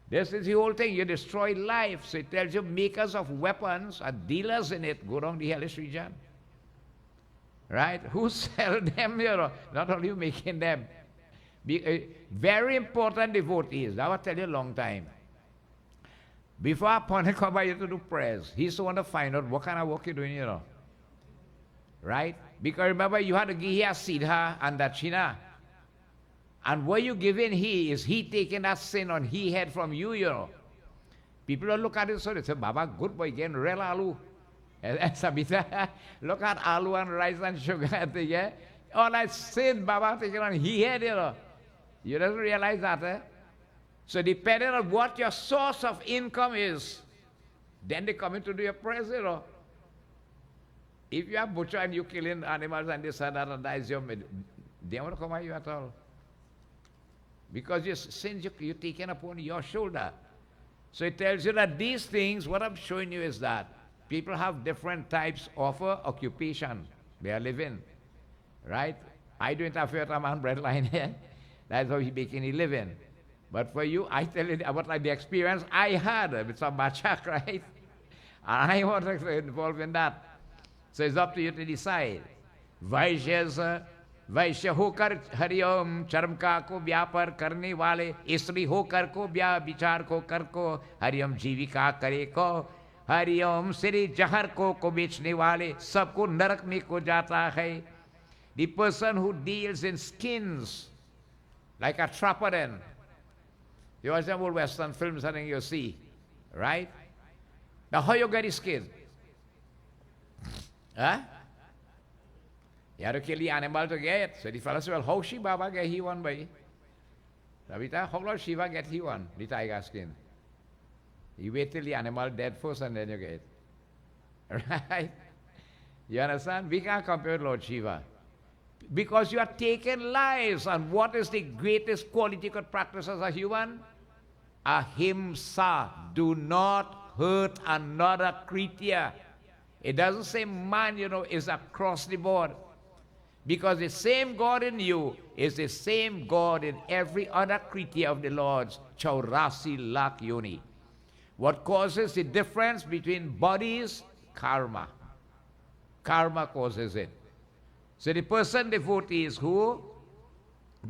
A: This is the whole thing. You destroy life. So it tells you makers of weapons and dealers in it go down the hellish region. Right? Who sell them? You know, not only you making them. Very important devotees. I will tell you a long time. Before a Pundit come by you to do prayers, he's the one to find out what kind of work you're doing, you know. Right? Because remember, you had to give here Siddha and Dachina. And what you giving is he taking that sin on he head from you, you know. People don't look at it so they say, Baba, good boy, getting real aloo. Sabita, look at aloo and rice and sugar. Yeah? All that sin, Baba, taking on he head, you know. You don't realize that, eh? So depending on what your source of income is, then they come in to do your prayers, you know. If you are butcher and you killing animals and this and that and that is your they won't come at you at all. Because your sins you're taking upon your shoulder. So it tells you that these things, what I'm showing you is that people have different types of occupation they are living. Right? I don't have a man bread line here. That's how he's making a living. But for you, I tell you about like the experience I had with some bachak, right? And I want to get involved in that. So it's up to you to decide. Vaishya होकर हरिओम चरम का को व्यापार करने वाले स्त्री होकर को विचार को कर को हरिओम जीविका करे को हरिओम श्री जहर को बेचने वाले सबको नरक में को जाता है. The person who deals in skins, like a trapper then. You watch them old Western films, I think you see, right? Now how you get his skin? Huh? You have to kill the animal to get it. So the fellow said, well, how she Baba get he one by? Rabita, how long Shiva get he one, the tiger skin? You wait till the animal dead first and then you get it. Right? You understand? We can't compare with Lord Shiva. Because you are taking lives, and what is the greatest quality you could practice as a human? Ahimsa. Do not hurt another creature. It doesn't say man, you know, is across the board. Because the same God in you is the same God in every other creature of the Lord's Chaurasi Lakh Yoni. What causes the difference between bodies? Karma. Karma causes it. So the person devotee is who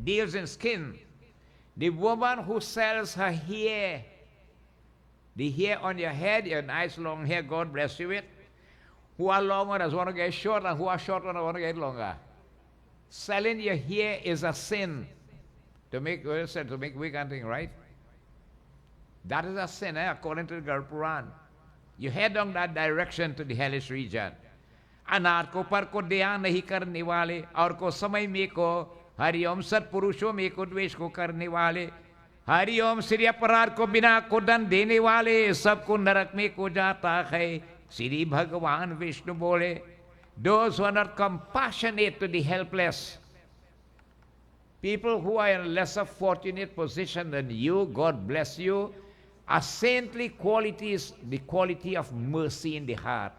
A: deals in skin. The woman who sells her hair. The hair on your head, your nice long hair, God bless you with. Who are long ones want to get short, and who are short ones want to get longer. Selling your hair is a sin. To make wig and thing, right? That is a sin, according to the Garuda Purana. You head down that direction to the hellish region. अनाथ को पर को दया नहीं करने वाले और को समय में को हरिओम सत्पुरुषों में को द्वेष को करने वाले हरिओम श्री अपराध को बिना को दंड देने वाले सबको नरक में को जाता है. श्री भगवान विष्णु बोले, those who are not compassionate to the helpless, people who are in a lesser fortunate position than you, God bless you, are saintly qualities, the quality of mercy in the heart.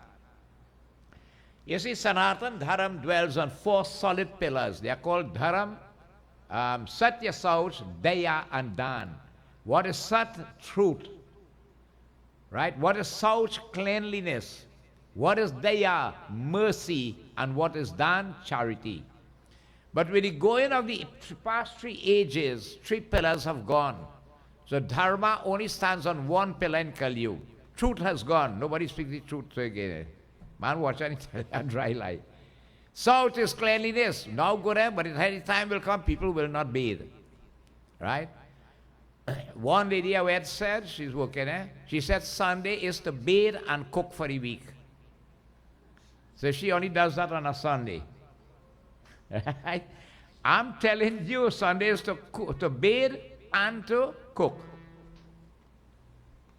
A: You see, Sanatan Dharam dwells on 4 solid pillars. They are called Dharam, Satya, Sauch, Daya, and Dan. What is Sat? Truth. Right? What is Sauch? Cleanliness. What is Daya? Mercy. And what is Dan? Charity. But with the going of the past 3 ages, 3 pillars have gone. So Dharma only stands on 1 pillar in Kali Yuga. Truth has gone. Nobody speaks the truth again. Man, watch and a dry lie. Salt is cleanliness. Now good, but any time will come, people will not bathe. Right? One lady I had said, she's working, she said Sunday is to bathe and cook for the week. So she only does that on a Sunday. Right? I'm telling you, Sundays to bathe and to cook.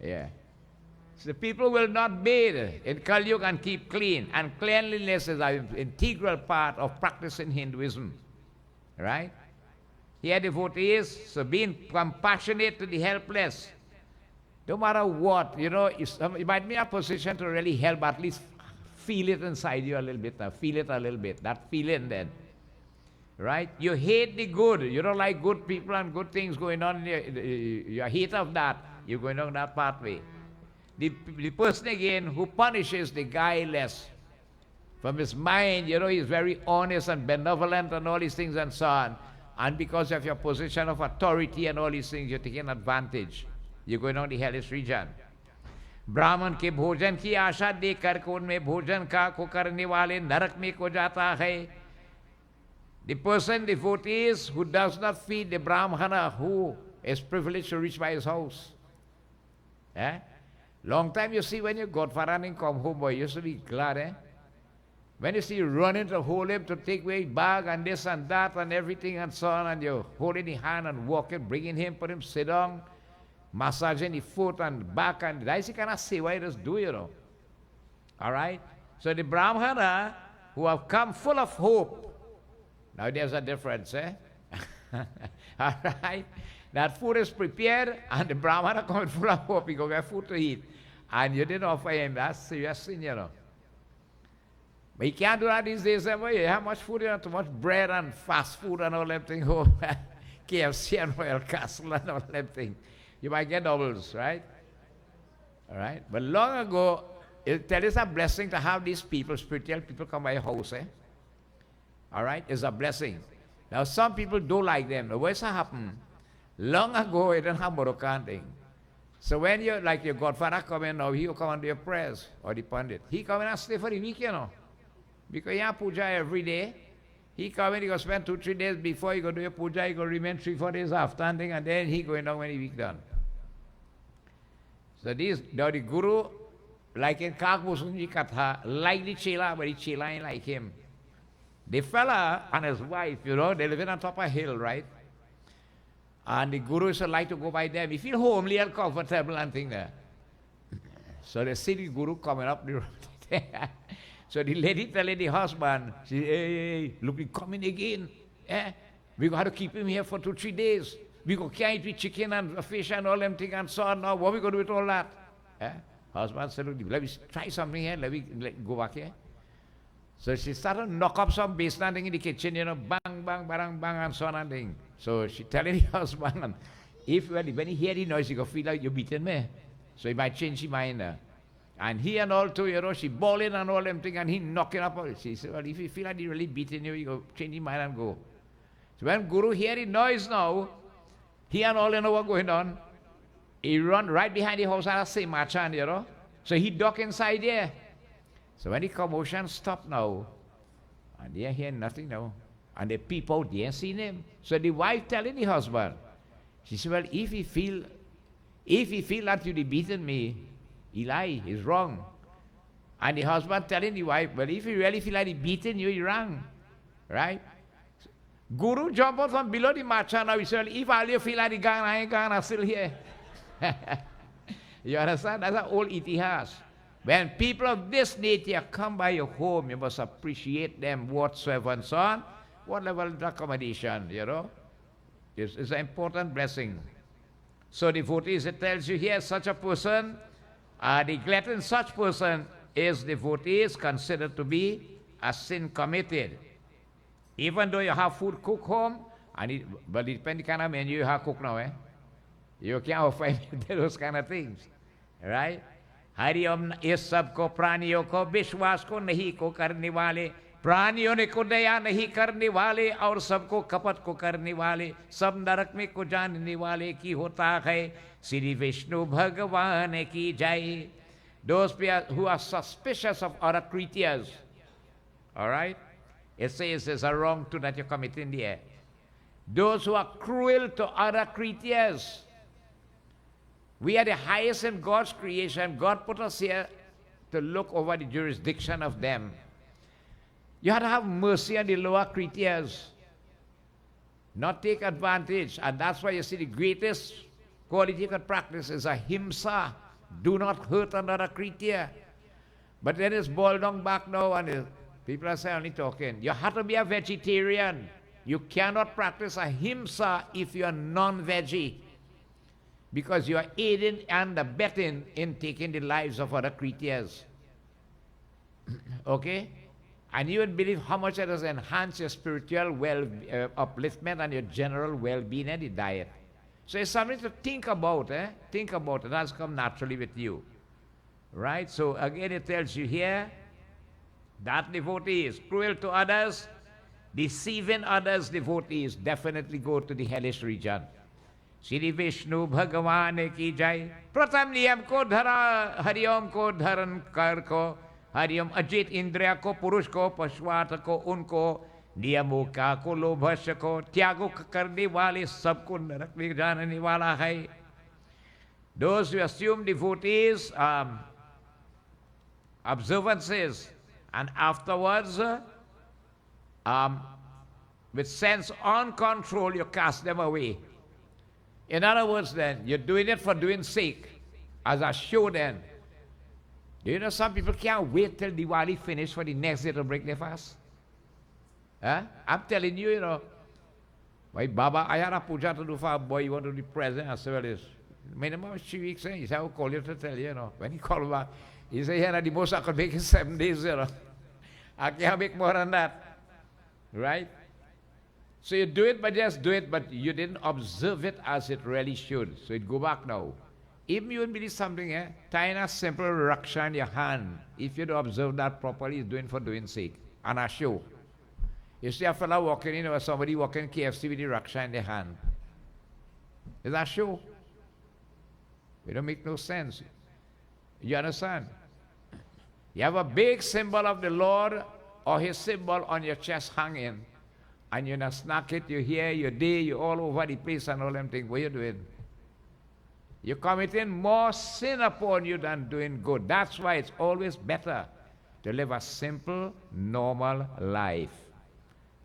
A: Yeah. So the people will not bathe in Kali Yuga and keep clean. And cleanliness is an integral part of practicing Hinduism. Right? Here devotees, so being compassionate to the helpless. No matter what, you know, you might be in a position to really help, but at least feel it inside you a little bit now. Feel it a little bit. That feeling then. Right? You hate the good. You don't like good people and good things going on. You're a hater of that. You're going on that pathway. The person again who punishes the guileless from his mind, you know, he's very honest and benevolent and all these things and so on. And because of your position of authority and all these things, you're taking advantage. You're going on the hellish region. ब्राह्मण के भोजन की आशा देकर को उनमें भोजन का को करने वाले नरक में को जाता है. The person, devotees, who does not feed the Brahmana who is privileged to reach by his house. Eh? Long time you see when your godfather come home, boy, you used to be glad, eh? When you see you running to hold him to take away bag and this and that and everything and so on, and you holding his hand and walking, bringing him, put him sit down, massaging the foot and back, and that's the kind of say why he does do, you know. All right? So the Brahmana who have come full of hope, now there's a difference, eh? All right? That food is prepared, and the Brahmana coming full of hope, he go get food to eat. And you didn't offer him, that's serious sin, you know. But you can't do that these days, boy. You have much food, you know, too much bread and fast food and all that thing, KFC and Royal Castle and all that thing. You might get doubles, right? All right? But long ago, it is a blessing to have these people, spiritual people come by your house, eh? All right? It's a blessing. Now, some people don't like them. Now, what's happened? Long ago, it didn't have Moroccan thing. So when you, like your godfather come in now, he'll come and do your prayers, or the Pundit. He come in and stay for the week, you know. Because you have puja every day. He come in, he go spend 2-3 days before he go do your puja, he go remain 3-4 days after, and then he going down when the week done. So this, now the Guru, like in Kakmusunji Katha, like the Chela, but the Chela ain't like him. The fella and his wife, you know, they live on top of a hill, right? And the Guru used to like to go by them. He feel homely and comfortable and thing there. So they see the Guru coming up the road. So the lady telling the husband, she, hey, look, he's coming again. Eh? We got to keep him here for 2-3 days. We can't eat with chicken and fish and all them things and so on. Now, what are we going to do with all that? Eh? Husband said, look, let me try something here. Let me go back here. So she started to knock up some basin thing in the kitchen, you know, bang, bang, bang, bang, and so on and thing. So she telling the husband, when he hear the noise, he go feel like you beating me. So he might change his mind. And he and all too, you know, she bawling and all them things, and he knocking up. She said, well, if you feel like he really beating you, you go change his mind and go. So when Guru hear the noise now, he and all you know what going on, he run right behind the house and say machan, you know. So he duck inside there. So when the commotion stopped now, and they hear nothing now, and the people, they ain't seen him. So the wife telling the husband, she said, well, if he feel that you beaten me, he lie, he's wrong. And the husband telling the wife, well, if you really feel like he beaten you, you're wrong. Right? Guru jump out from below the macha now. He said, well, if all you feel like the gang, I ain't gang, I'm still here. You understand? That's an old itihas. When people of this nature come by your home, you must appreciate them whatsoever and so on. What level of accommodation, you know? It's an important blessing. So devotees, it tells you here, such a person, the glutton such person is devotees considered to be a sin committed. Even though you have food cooked home, but it depends on the kind of menu you have cooked now, eh? You can't offer those kind of things, right? Hariom इस सब को प्राणियों को विश्वास को नहीं को करने वाले प्राणियों ने को दया नहीं करने वाले और सबको कपट को करने वाले सब नरक में को जानने वाले की होता है श्री विष्णु भगवान की जय. Those who are suspicious of other creatures, all right, it says there's a wrong to that you're committing there. Those who are cruel to other creatures. We are the highest in God's creation. God put us here to look over the jurisdiction of them. You have to have mercy on the lower creatures, not take advantage. And that's why you see the greatest quality you can practice is ahimsa. Do not hurt another creature. But then it's boiled down back now, and people are saying only talking. You have to be a vegetarian. You cannot practice ahimsa if you are non-veggie, because you are aiding and abetting in taking the lives of other creatures. Okay? And you would believe how much it has enhanced your spiritual upliftment and your general well-being and the diet. So it's something to think about, eh? Think about it. That's come naturally with you. Right? So again it tells you here that devotees cruel to others, deceiving others, devotees definitely go to the hellish region. Shri Vishnu Bhagavan ki jai. Pratham niyam ko dhara, hariom ko dharan kar ko, हरियम Ajit इंद्रिया को पुरुष को पशुआत को उनको नियमों का को लोभश को त्यागो करने वाले सबको नरक में जाने वाला है. Those who assume devotees observances and afterwards with sense on control you cast them away. In other words then, you're doing it for doing sake, as I showed then. Do you know some people can't wait till Diwali finish for the next day to break their fast? Huh? I'm telling you, you know, my Baba, I had a puja to do for a boy, you want to be present. I said, well, it's minimum 3 weeks. He said, I'll call you to tell you, you know. When he called back, he said, yeah, the most I could make is 7 days, you know. I can't make more than that. Right? So you do it, but just do it, but you didn't observe it as it really should. So it go back now. Even you would believe something, tying a simple raksha in your hand, if you don't observe that properly, it's doing for doing sake. And I show. You see a fellow walking in or somebody walking KFC with the raksha in their hand. Is that show? It don't make no sense. You understand? You have a big symbol of the Lord or his symbol on your chest hanging, and you not snack it, you're here, you're there, you're all over the place and all them things. What are you doing? You're committing more sin upon you than doing good. That's why it's always better to live a simple, normal life.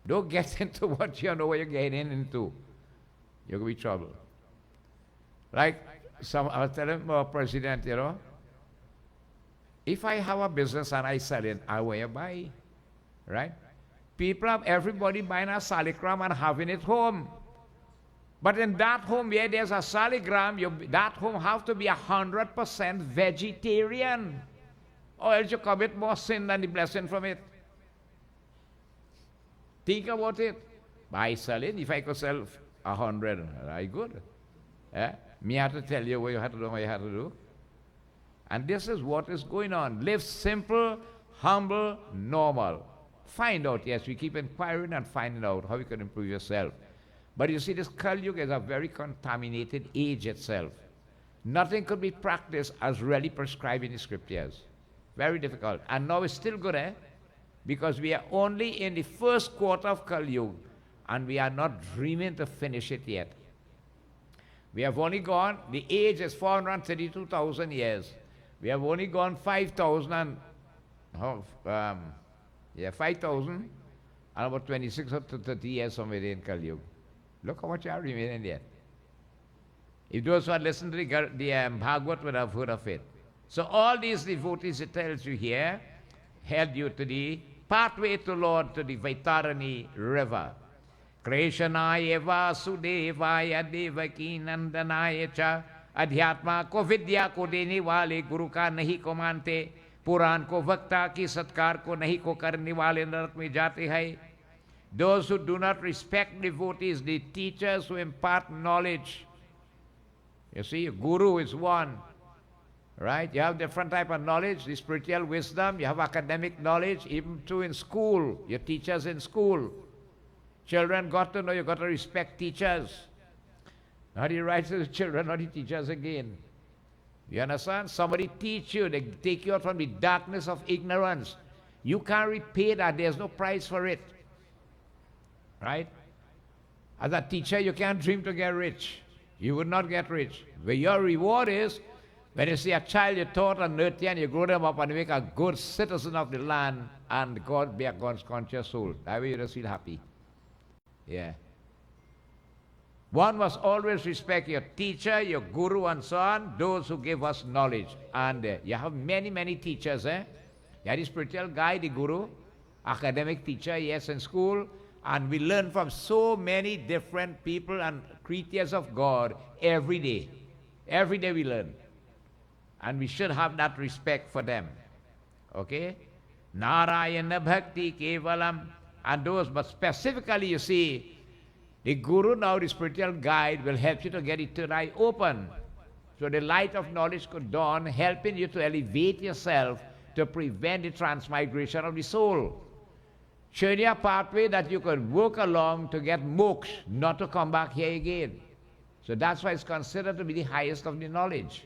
A: Don't get into what you know what you're getting into. You're going to be trouble. Like I was telling my president, you know, if I have a business and I sell it, I will buy. Right? People have everybody buying a salikram and having it home. But in that home where there's a saligram, that home have to be 100% vegetarian, or else you commit more sin than the blessing from it. Think about it. By selling, if I could sell 100, very good. Me have to tell you what you have to do, what you have to do. And this is what is going on. Live simple, humble, normal. Find out, yes, we keep inquiring and finding out how you can improve yourself. But you see, this Kali Yuga is a very contaminated age itself. Nothing could be practiced as really prescribed in the scriptures. Very difficult. And now it's still good, because we are only in the first quarter of Kali Yuga, and we are not dreaming to finish it yet. We have only gone, the age is 432,000 years. We have only gone 5,000 and, 5,000 and about 26 or 30 years somewhere in Kali Yuga. Look how much you are remaining there. If those who had listened to the Bhagavad would have heard of it. So all these devotees, it tells you here, held you to the pathway to Lord, to the Vaitarani river. Krishnaya Vasudevaya Devaki Nandanaya Cha Adhyatma ko vidya ko dene wale guru ka nahi ko mante, Puran ko vakta ki satkar ko nahi ko karne wale narak mein jate hai. Those who do not respect devotees, the teachers who impart knowledge. You see, guru is one, right? You have different type of knowledge, the spiritual wisdom, you have academic knowledge, even too in school, your teachers in school. Children got to know, you got to respect teachers. Not the rights of the children, not the teachers again. You understand? Somebody teach you, they take you out from the darkness of ignorance. You can't repay that, there's no price for it. Right? As a teacher, you can't dream to get rich. You would not get rich. Where your reward is, When you see a child, you taught and nurture and you grow them up and make a good citizen of the land and God be a God's conscious soul. That way you just feel happy. Yeah. One must always respect your teacher, your guru and so on, those who give us knowledge. And you have many, many teachers. You have the spiritual guide, the guru, academic teacher, yes, in school. And we learn from so many different people and creatures of God every day. Every day we learn. And we should have that respect for them. Okay? Narayana Bhakti Kevalam. And those, but specifically you see, the guru now, the spiritual guide, will help you to get the third eye open. So the light of knowledge could dawn, helping you to elevate yourself to prevent the transmigration of the soul. Showing you a pathway that you could work along to get moksha, not to come back here again. So that's why it's considered to be the highest of the knowledge.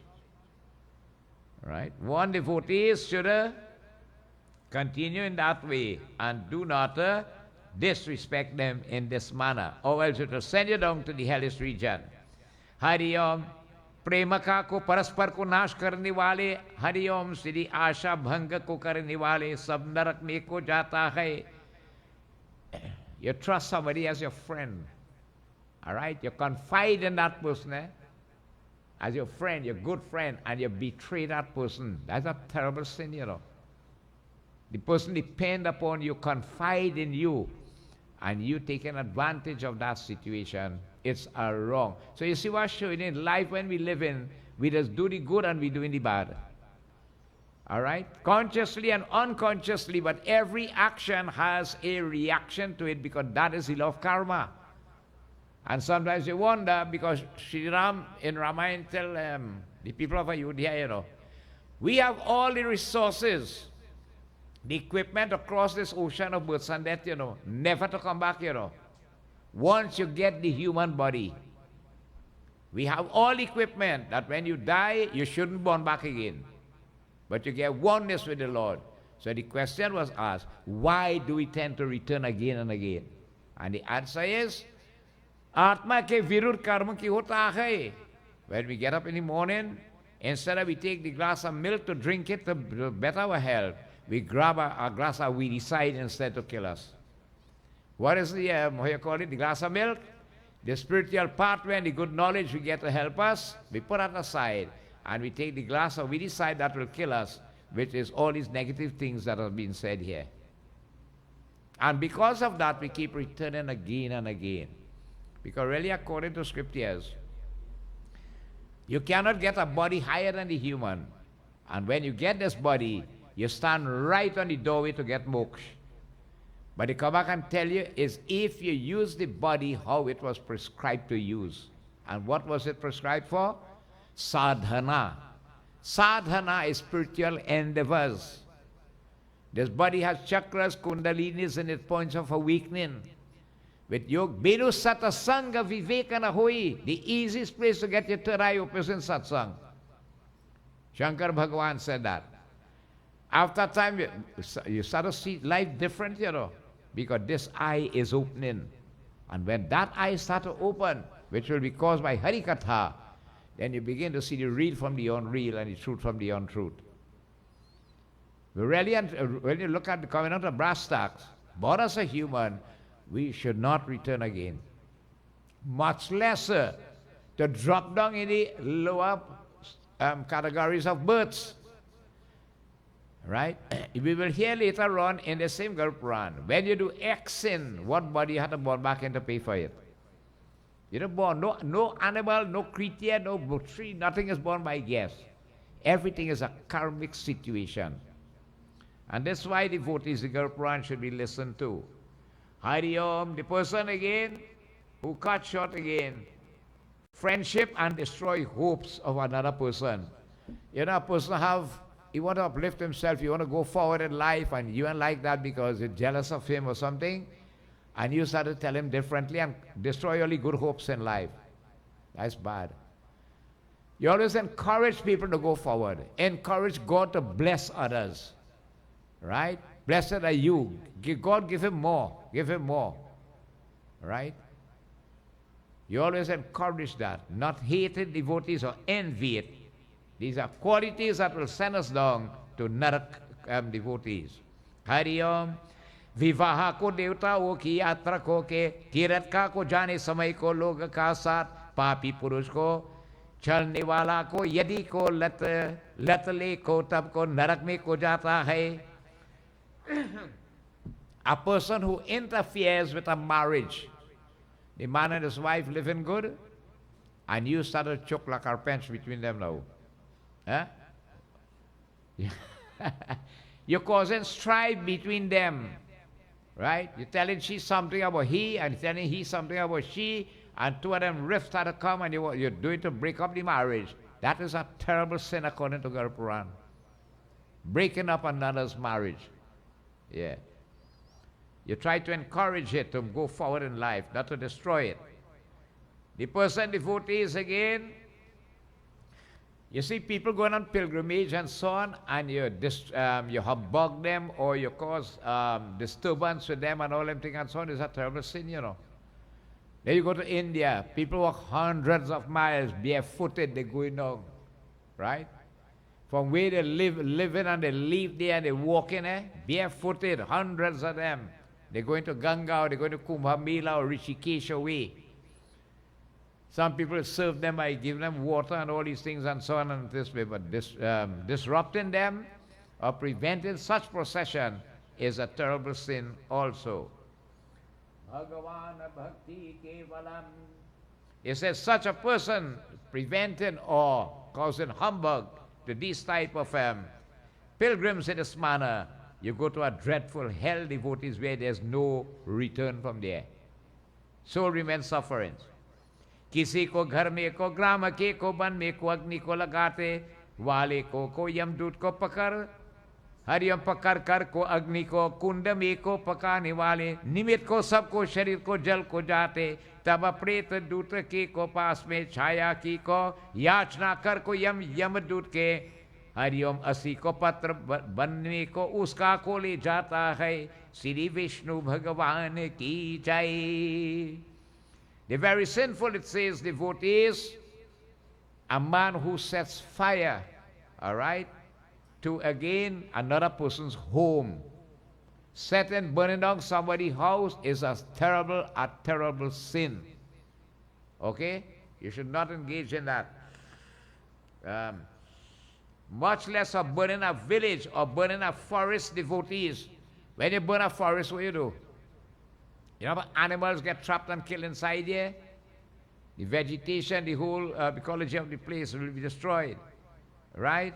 A: Right? One devotee should continue in that way and do not disrespect them in this manner, or else it will send you down to the hellish region. Hari Om, प्रेमका को परस्पर को नाश करने वाले, हरि ओम श्री आशा भंग को करने वाले, सब नरक में को जाता है. You trust somebody as your friend, all right? You confide in that person as your friend, your good friend, and you betray that person. That's a terrible sin, you know. The person depends upon you, confide in you, and you taking advantage of that situation. It's a wrong. So you see what's showing in life when we live in, we just do the good and we doing the bad. All right? Consciously and unconsciously, but every action has a reaction to it because that is the law of karma. And sometimes you wonder, because Sri Ram in Ramayana tell the people of Ayodhya, you know, we have all the resources, the equipment across this ocean of birth and death, you know, never to come back, you know. Once you get the human body, we have all equipment that when you die, you shouldn't born back again. But you get oneness with the Lord. So the question was asked, why do we tend to return again and again? And the answer is, Atma ke virud karma ki hota hai. When we get up in the morning, instead of we take the glass of milk to drink it to better our health, we grab a glass of weedy side instead to kill us. What is the, how you call it, the glass of milk? The spiritual pathway and the good knowledge we get to help us, we put that aside, and we take the glass of weedy side that will kill us, which is all these negative things that have been said here. And because of that, we keep returning again and again. Because really, according to scriptures, you cannot get a body higher than the human. And when you get this body, you stand right on the doorway to get moksha. But the come back and tell you is if you use the body how it was prescribed to use. And what was it prescribed for? Sadhana. Sadhana is spiritual endeavors. This body has chakras, kundalinis, and its points of awakening. With yoga, Binu Satsangh Vivekana Hoi, the easiest place to get your third eye open is in Satsangh. Shankar Bhagavan said that. After time, you start to see life different, you know, because this eye is opening. And when that eye starts to open, which will be caused by Harikatha, then you begin to see the real from the unreal and the truth from the untruth. Really, when you look at the covenant of brass tacks, born as a human, we should not return again. Much less to drop down in the lower categories of births. Right? We will hear later on in the same Garuda Purana, when you do X sin, what body you have to born back in to pay for it? You don't born, no animal, no creature, no tree, nothing is born by guess. Everything is a karmic situation. And that's why devotees of Garuda Purana should be listened to. Hari Om, the person again who cut short again friendship and destroy hopes of another person. You know, a person he want to uplift himself, you want to go forward in life, and you don't like that because you're jealous of him or something, and you start to tell him differently and destroy all the good hopes in life. That's bad. You always encourage people to go forward. Encourage God to bless others. Right? Blessed are you. God, give him more. Give him more. Right? You always encourage that. Not hated devotees or envy it. These are qualities that will send us down to Narak devotees. Hari Om. विवाह को देवताओं की यात्रा को के तीरथ को जाने समय को लोग का साथ पापी पुरुष को चलने वाला को यदि को लत ले को तब को नरक में को जाता है. A person who interferes with a marriage, the man and his wife living good, and you start to choke like a pinch between them now. Huh? You're causing strife between them. Right? You're telling she something about he, and telling he something about she, and two of them rifts had to come, and you're doing to break up the marriage. That is a terrible sin according to Garuda Purana. Breaking up another's marriage. Yeah. You try to encourage it to go forward in life, not to destroy it. The person devotees again, you see people going on pilgrimage and so on, and you humbug them or you cause disturbance with them and all them things and so on. Is a terrible sin, you know. Then you go to India, people walk hundreds of miles barefooted, they're going down, right? From where they live in and they leave there and they walk in there, barefooted, hundreds of them. They're going to Ganga or they're going to Kumbh Mela or Rishikesh away. Some people serve them by giving them water and all these things and so on and this way, but disrupting them or preventing such procession is a terrible sin also. It says such a person preventing or causing humbug to these type of pilgrims in this manner, you go to a dreadful hell, devotees, where there's no return from there. Soul remains suffering. किसी को घर में को ग्राम के को one में को अग्नि को लगाते वाले को यमदूत को पकड़ हरियम पकड़ कर को अग्नि को कुंड में को पकाने वाले निमित्त को सबको शरीर को जल को जाते तब प्रेत दूत के को पास में छाया की को याचना कर को यमदूत के हरिओम असी को पत्र बनने को उसका को ले जाता है. श्री विष्णु भगवान की जय. The very sinful, it says, devotees, a man who sets fire, all right, to again another person's home. Setting, burning down somebody's house is a terrible sin. Okay? You should not engage in that. Much less of burning a village or burning a forest, devotees. When you burn a forest, what do you do? You know, animals get trapped and killed inside here. The vegetation, the whole ecology of the place will be destroyed. Right?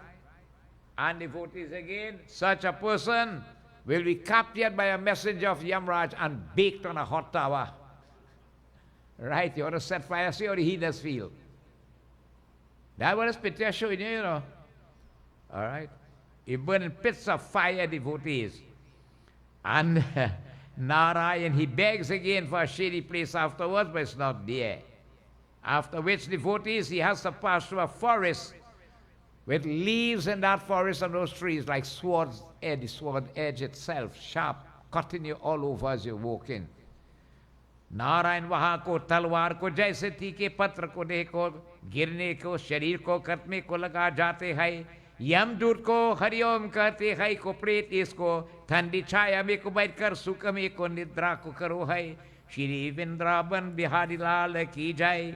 A: And devotees again, such a person will be captured by a messenger of Yamraj and baked on a hot tower. Right? You want to set fire, see how the heat does feel. That's what this picture is showing you, know. All right? You burn in pits of fire, devotees. And Narayan, he begs again for a shady place afterwards, but it's not there. After which, devotees, he has to pass through a forest with leaves in that forest and those trees like swords edge, the sword edge itself, sharp, cutting you all over as you walk in. Narayan वहां को तलवार को जैसे तीखे पत्र को देखो गिरने को शरीर को कटने को लगा जाते हैं. यमदूत को हरिओम कहते हैं को प्रेत इसको ठंडी छाया में को बैठकर सुख में को निद्रा को करो है. श्री वृंदावन बिहारी लाल की जय.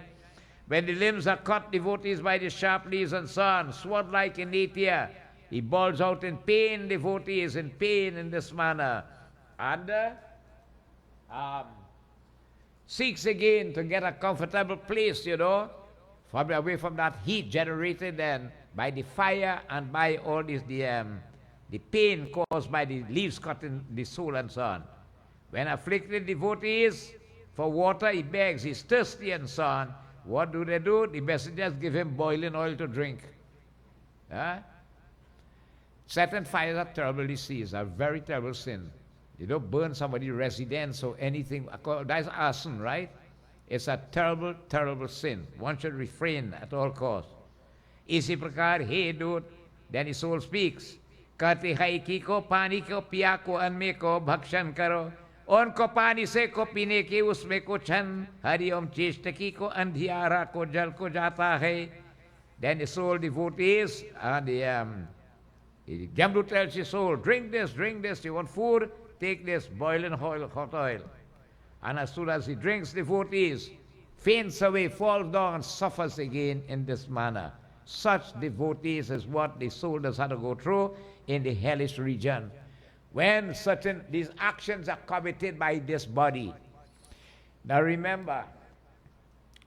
A: When the limbs are cut, devotees, by the sharp leaves and so on, sword-like in nature, he bawls out in pain, devotees, in pain in this manner. And seeks again to get a comfortable place, you know, away from that heat generated then by the fire and by all this, the pain caused by the leaves cutting the soul and so on. When afflicted devotees for water, he begs, he's thirsty and so on. What do? The messengers give him boiling oil to drink. Setting fires are terrible disease, a very terrible sin. You don't burn somebody's residence or anything. That's arson, right? It's a terrible, terrible sin. One should refrain at all costs. इसी प्रकार हे दूत, then the soul speaks. कहते हैं कि को पानी को पिया को अन्न में को भक्षण करो. उनको पानी से को पीने की उसमें को छन हरिओम चेष्टकी को अंधियारा को जल को जाता है. Then the soul devotees, and the Gamlu tells his soul, drink this, you want food? Take this, boiling oil, hot oil. And as soon as he drinks, devotees, faints away, falls down, and suffers again in this manner. Such devotees is what the soul does have to go through in the hellish region. When these actions are committed by this body. Now remember,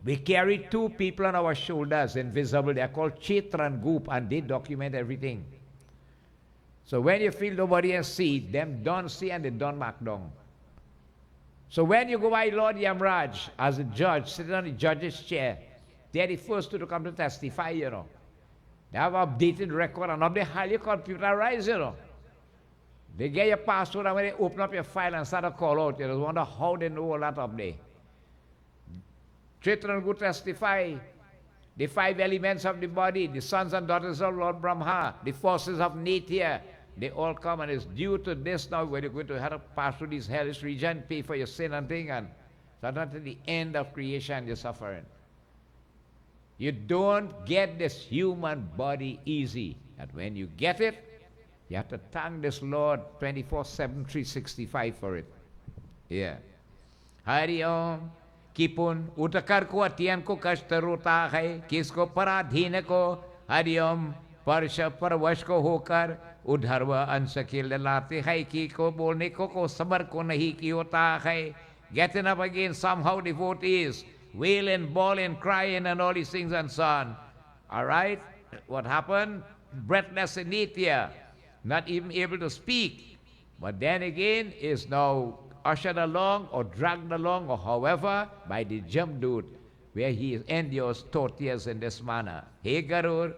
A: we carry two people on our shoulders, invisible. They are called Chitra and Goop, and they document everything. So when you feel nobody else see, them don't see and they don't mark down. So when you go by Lord Yamraj as a judge, sitting on the judge's chair, they're the first to come to testify, you know. They have updated record, and now they highly computerized, you know. They get your password, and when they open up your file and start to call out, you just wonder how they know all that up there. Chitra will testify the 5 elements of the body, the sons and daughters of Lord Brahma, the forces of nature, they all come, and it's due to this now when you're going to have to pass through this hellish region, pay for your sin and thing, and so not at the end of creation you're suffering. You don't get this human body easy. And when you get it, you have to thank this Lord 24/7, 365 for it. Yeah. Hari Om. Kipun utakar ko atiyan ko kashtarota hai, kisko paradhine ko, Hari Om, parsha parwash ko hokar, udharva ansakil late hai, ki ko bolne ko sabar ko nahi ki hota hai. Getting up again, somehow devotees, wailing, bawling, crying, and all these things and so on. All right? What happened? Breathless in Nitya, not even able to speak. But then again, is now ushered along or dragged along or however by the Jamdut, where he endures tortures in this manner. Hey Garur,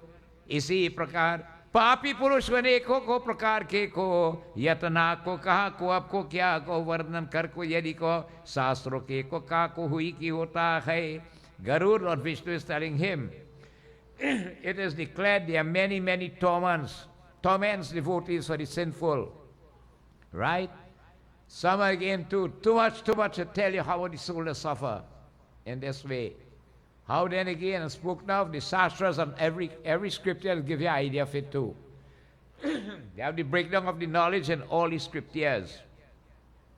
A: isi prakar, papi purush vane ko prakar ke ko, yatana ko kaha ko apko kya ko varnan kar ko yadi ko, sastro ke ko ka ko hui ki hota hai. Garur, Lord Vishnu is telling him, it is declared there are many, many torments devotees for the sinful. Right? Some again too much to tell you how the soul will suffer in this way. How then again, I spoke now of the Shastras, and every scripture will give you an idea of it too. They have the breakdown of the knowledge in all the scriptures.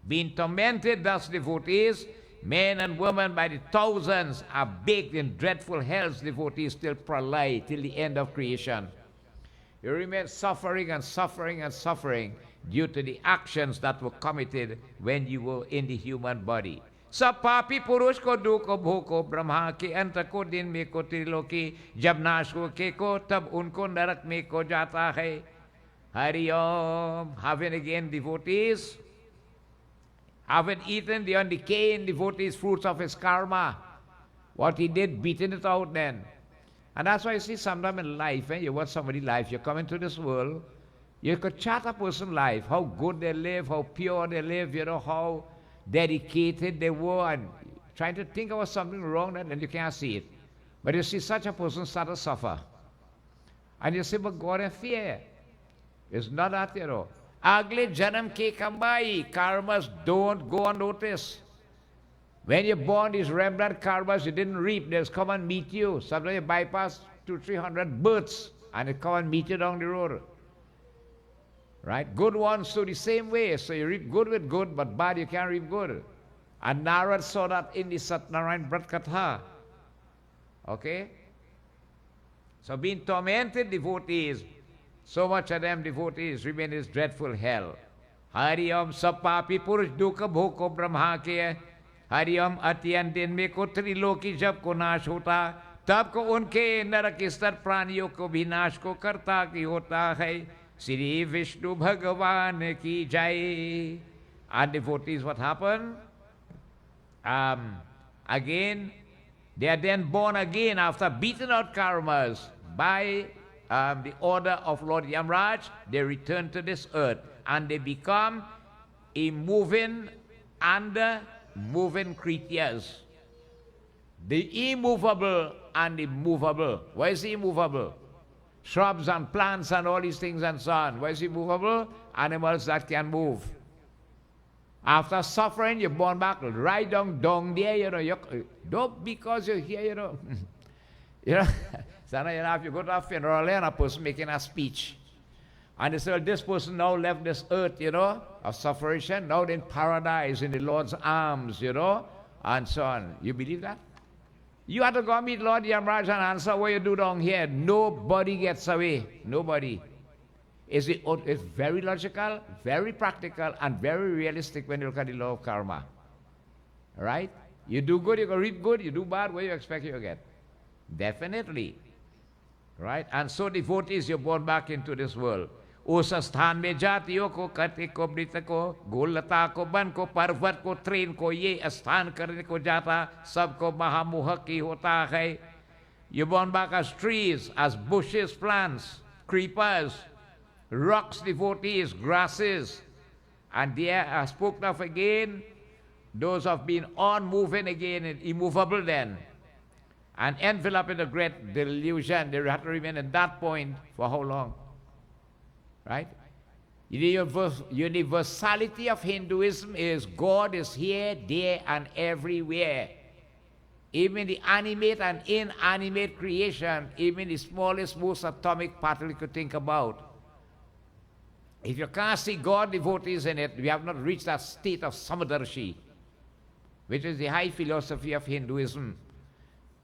A: Being tormented thus devotees, men and women by the thousands are baked in dreadful hells, devotees till pralay, till the end of creation. You remain suffering and suffering and suffering due to the actions that were committed when you were in the human body. Sa papi purush ko du ko bho ko brahma ke anta ko din me ko triloki, jab nash ko ke ko tab unko narak me ko jata hai. Hari Om. Having again devotees, having eaten the undecaying devotees fruits of his karma, what he did, beating it out then. And that's why you see sometimes in life, you watch somebody's life, you come into this world, you could chart a person's life, how good they live, how pure they live, you know, how dedicated they were, and trying to think about something wrong, and you can't see it. But you see such a person start to suffer. And you say, but God and fear. It's not that, you know. Agle janam ke kambai, karmas don't go unnoticed. When you're born, these Rembrandt karmas you didn't reap, they'll come and meet you. Sometimes you bypass 200-300 births, and they come and meet you down the road. Right? Good ones do the same way. So you reap good with good, but bad you can't reap good. And Narad saw that in the Satnarayan Brat Katha. Okay? So being tormented devotees, so much of them devotees remain in this dreadful hell. Hari Om Sapapi Purush Duka Bhoko Brahma ke Hari Om Atyan Din Me Ko Triloki Jab Ko Nash Hota Tab Ko Unke Narak Star Praniyo Ko Bhinash Ko Karta Ki Hota Hai Shri Vishnu Bhagavan Ki Jai. And devotees, what happened? Again, they are then born again after beating out karmas by the order of Lord Yamraj. They return to this earth and they become a moving creatures. The immovable and the movable. Why is the immovable? Shrubs and plants and all these things and so on. Why is it movable? Animals that can move. After suffering, you're born back right down there, you know. Don't because you're here, you know. You know, So now if you go to a funeral and a person making a speech, and they say, well, this person now left this earth, of suffering, now in paradise, in the Lord's arms, and so on. You believe that? You have to go meet Lord Yamraj and answer what you do down here. Nobody gets away. Nobody. It's very logical, very practical, and very realistic when you look at the law of karma. Right? You do good, you go reap good. You do bad, what do you expect you get? Definitely. Right? And so devotees, you're born back into this world. उस स्थान में जातियों को कति को मृत को गोलता को वन को पर्वत को ट्रेन को ये स्थान करने को जाता सबको महामोह की होता है. You're born back as trees, as bushes, plants, creepers, rocks, devotees, grasses, and there are spoken of again those of being unmoving again and immovable then, and enveloped in a great delusion. They have to remain at that point for how long? Right? The universality of Hinduism is God is here, there, and everywhere. Even the animate and inanimate creation, even the smallest, most atomic particle you could think about. If you can't see God, devotees in it, we have not reached that state of Samadarshi, which is the high philosophy of Hinduism.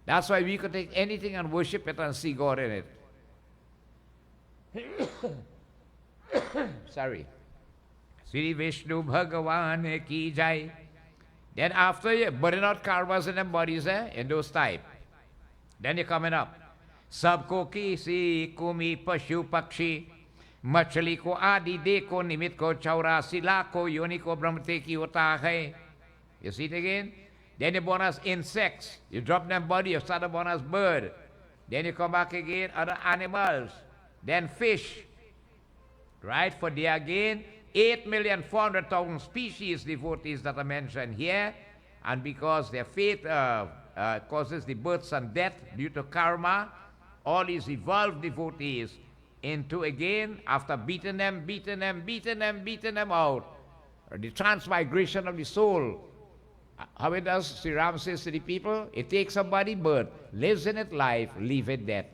A: That's why we could take anything and worship it and see God in it. Sorry. Sri Vishnu Bhagavan ki jai. Then after you burning out karmas in them bodies, in those type, then you're coming up. Sabko kisi kumi pashu pakshi machli ko adi de ko nimit ko chaurasi lakh ko yoni ko brahmate ki hota hai. You see it again? Then you're born as insects. You drop them body, you start born as bird. Then you come back again, other animals. Then fish. Right? For there again, 8,400,000 species devotees that are mentioned here. And because their faith causes the births and death due to karma, all these evolved devotees into again, after beating them out, the transmigration of the soul. How it does, Sri Ram says to the people, it takes a body birth, lives in it life, leave it death.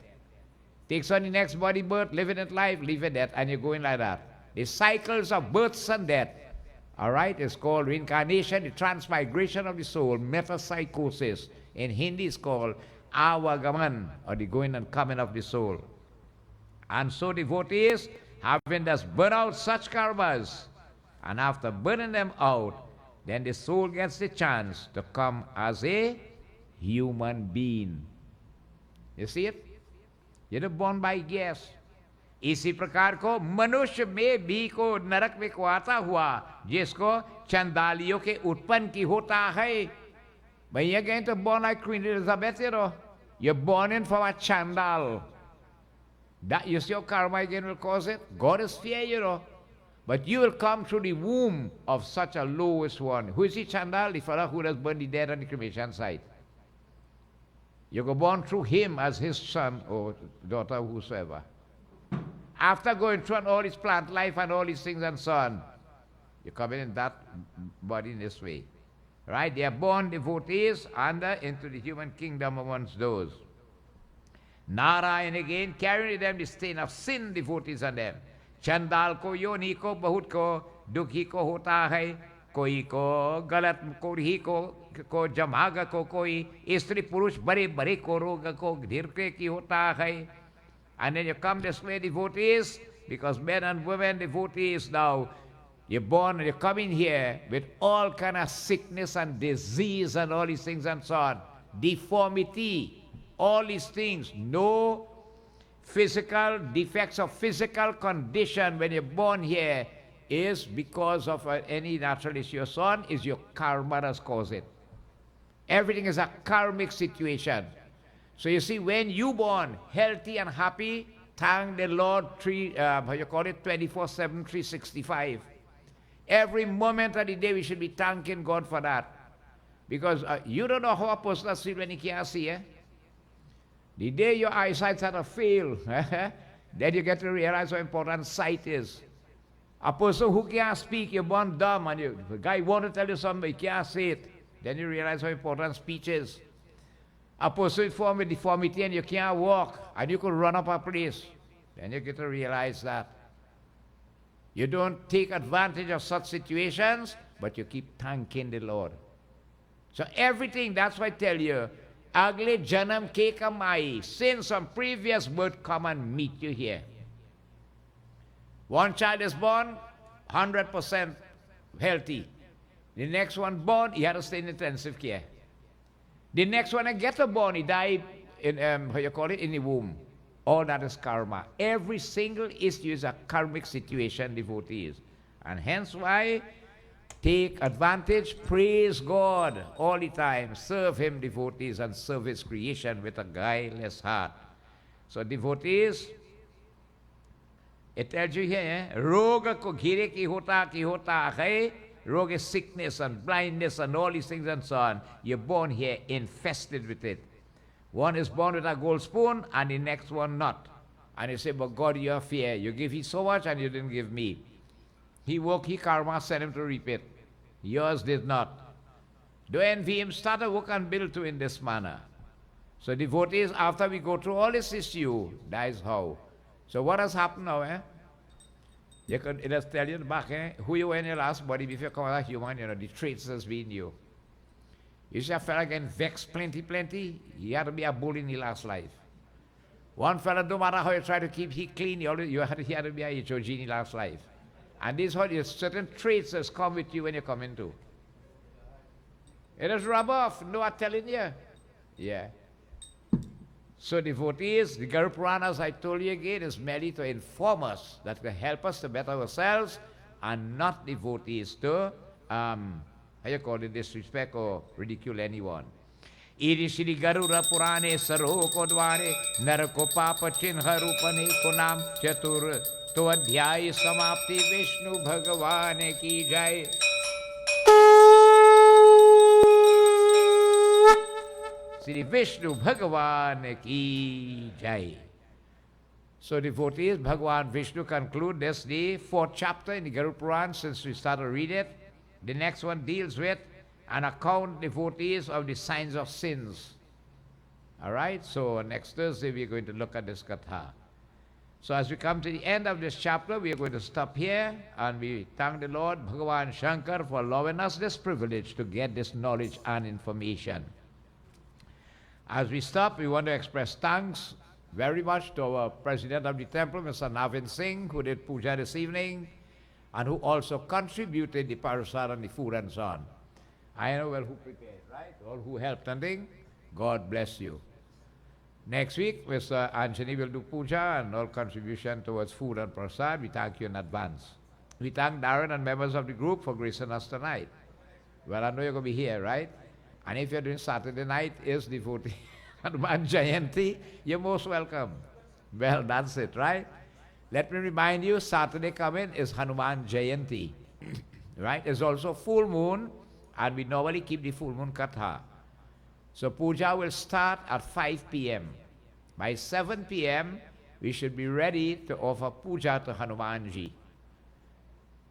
A: Takes on the next body birth, live in it life, leave it death, and you're going like that. The cycles of births and death, all right, is called reincarnation, the transmigration of the soul, metapsychosis. In Hindi it's called awagaman, or the going and coming of the soul. And so devotees, having thus burn out such karmas, and after burning them out, then the soul gets the chance to come as a human being. You see it? You're born by guess. इसी प्रकार को मनुष्य में भी को नरक में को आता हुआ जिसको चंदालियों के उत्पन्न की होता है. भैया गए तो born like Queen Elizabeth, you're born in from a chandal. That you see how karma again will cause it. God is fair, but you will come through the womb of such a lowest one. Who is the chandal? The fellow who has burned the dead on the cremation site. You go born through him as his son or daughter, whosoever. After going through all his plant life and all these things and so on, you come in that body in this way. Right? They are born devotees into the human kingdom amongst those. Narayan again, carrying them the stain of sin, devotees on them. Chandal ko yoni ko bahut ko dukhi ko hota hai. Koi ko galat korhi ko jamaga ko koi istri purush bare bare ko roga ko dhirke ki hota hai. And then you come this way, devotees, because men and women devotees now, you're born and you're coming here with all kind of sickness and disease and all these things and so on. Deformity, all these things. No physical defects of physical condition when you're born here is because of any natural issue. So on is your karma has caused it. Everything is a karmic situation. So you see, when you born healthy and happy, thank the Lord 24/7, 365. Every moment of the day we should be thanking God for that. Because you don't know how a person sees when he can't see. The day your eyesight had to fail, then you get to realize how important sight is. A person who can't speak, you're born dumb, and the guy wants to tell you something, but he can't say it. Then you realize how important speech is. A person formed with deformity and you can't walk, and you could run up a place. Then you get to realize that. You don't take advantage of such situations, but you keep thanking the Lord. So everything, that's why I tell you, ugly janam ke kamai, sins from previous birth come and meet you here. One child is born, 100% healthy. The next one born, he had to stay in intensive care. The next one, born, he died in, in the womb. All that is karma. Every single issue is a karmic situation, devotees. And hence why, take advantage, praise God all the time. Serve Him, devotees, and serve His creation with a guileless heart. So devotees, it tells you here, Roga ko ghire ki hota hai. Roga is sickness and blindness and all these things and so on. You're born here infested with it. One is born with a gold spoon and the next one not. And you say, but God, you are fair. You give Him so much and you didn't give me. He worked, He karma, sent him to reap it. Yours did not. Don't envy him, start a work and build too in this manner. So devotees, after we go through all this issue, that is how. So what has happened now, You could, it has tell you back, who you were in your last body before you come out human, the traits has been you. You see a fella getting vexed plenty, he had to be a bull in his last life. One fella, no matter how you try to keep he clean, he had to be a HOG in his last life. And this whole certain traits that come with you when you come into. It is rub off, no, I'm telling you. Yeah. So devotees, the Garuda Purana, as I told you again, is merely to inform us, that will help us to better ourselves, and not devotees to, disrespect or ridicule anyone. Iri Shri Garuda Purane Saroko Dware Narako Papa Chinha Rupane Kunam Chatur To Adhyay Samapti Vishnu Bhagavane Ki Jai. Shri Vishnu Bhagavan Ki Jai. So devotees, Bhagavan Vishnu conclude this the 4th chapter in the Garuda Purana since we started to read it. The next one deals with an account, devotees, of the signs of sins. Alright, so next Thursday we are going to look at this katha. So as we come to the end of this chapter, we are going to stop here and we thank the Lord Bhagavan Shankar for allowing us this privilege to get this knowledge and information. As we stop, we want to express thanks very much to our President of the Temple, Mr. Navin Singh, who did puja this evening, and who also contributed the parasad and the food and so on. I know well who prepared, right? All who helped and thing. God bless you. Next week, Mr. Anthony will do puja and all contribution towards food and prasad. We thank you in advance. We thank Darren and members of the group for gracing us tonight. Well, I know you're going to be here, right? And if you're doing Saturday night, is devotee Hanuman Jayanti, you're most welcome. Well, that's it, right? Let me remind you, Saturday coming is Hanuman Jayanti, right? It's also full moon, and we normally keep the full moon katha. So puja will start at 5 p.m. By 7 p.m., we should be ready to offer puja to Hanumanji.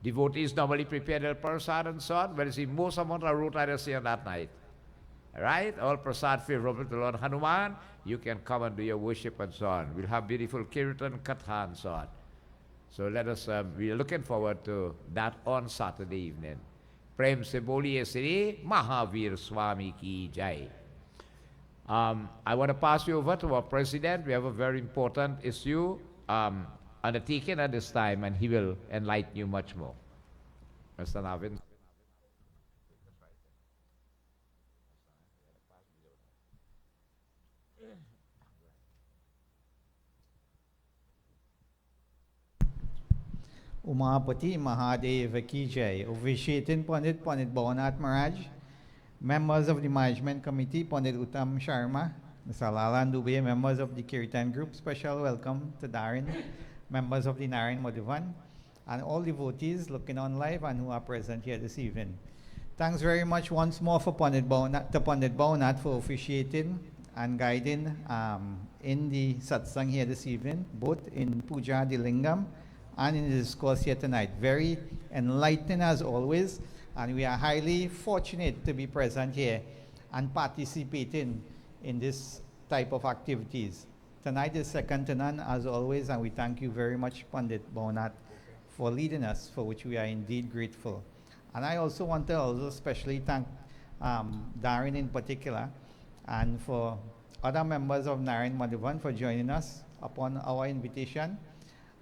A: Devotees normally prepare their prasad and so on, but you see, most amount of root I see on that night. Right? All prasad favorable to Lord Hanuman, you can come and do your worship and so on. We'll have beautiful kirtan, katha and so on. So let us, we are looking forward to that on Saturday evening. Prem se boliye Sri Mahavir Swami ki jai. I want to pass you over to our President. We have a very important issue undertaken at this time, and he will enlighten you much more. Mr. Navin.
C: Umapati Mahadev Ki Jai. Officiating Pundit Bhownath Maraj, members of the Management Committee, Pundit Uttam Sharma, Mr. Lalan Dubey, members of the Kirtan Group, special welcome to Darren, members of the Narayan Madhuvan, and all devotees looking on live and who are present here this evening. Thanks very much once more for Pundit Bhownath for officiating and guiding in the Satsangh here this evening, both in Puja di Lingam and in the discourse here tonight. Very enlightening as always, and we are highly fortunate to be present here and participating in this type of activities. Tonight is second to none as always, and we thank you very much, Pundit Bhownath, for leading us, for which we are indeed grateful. And I also want to also especially thank Darren in particular, and for other members of Narayan Madhavan for joining us upon our invitation.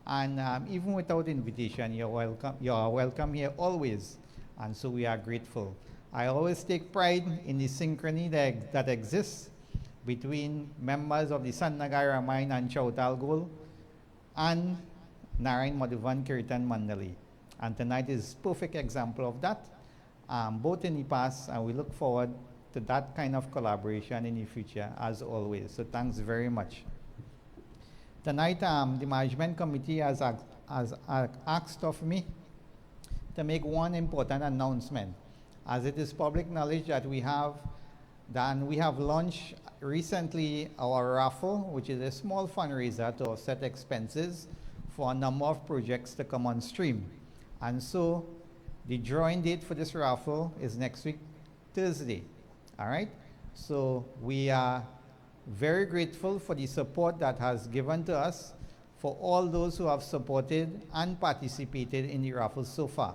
C: And even without invitation, you're welcome. You are welcome here always, and so we are grateful. I always take pride in the synchrony that exists between members of the Sant Nagar Ramayana and Chautal Gol and Narayan Madhavan Kirtan Mandali. And tonight is perfect example of that, both in the past, and we look forward to that kind of collaboration in the future as always. So thanks very much. Tonight, the management committee has asked of me to make one important announcement. As it is public knowledge that we have launched recently our raffle, which is a small fundraiser to offset expenses for a number of projects to come on stream. And so the drawing date for this raffle is next week, Thursday. All right? So we are very grateful for the support that has given to us, for all those who have supported and participated in the raffle so far.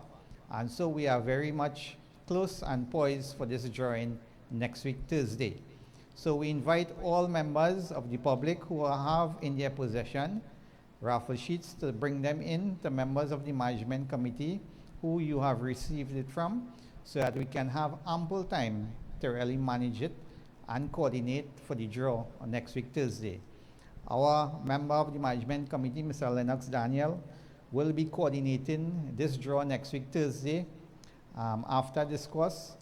C: And so we are very much close and poised for this drawing next week, Thursday. So we invite all members of the public who have in their possession raffle sheets to bring them in to members of the management committee who you have received it from, so that we can have ample time to really manage it and coordinate for the draw on next week, Thursday. Our member of the management committee, Mr. Lennox Daniel, will be coordinating this draw next week, Thursday, after this course,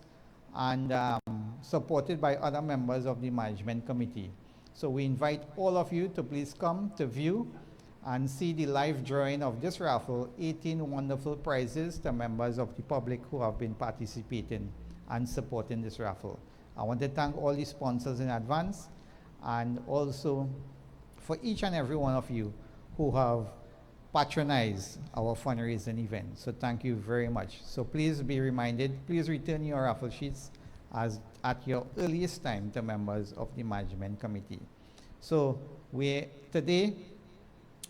C: and supported by other members of the management committee. So we invite all of you to please come to view and see the live drawing of this raffle, 18 wonderful prizes to members of the public who have been participating and supporting this raffle. I want to thank all the sponsors in advance, and also for each and every one of you who have patronized our fundraising event. So thank you very much. So please be reminded, please return your raffle sheets at your earliest time to members of the management committee. So today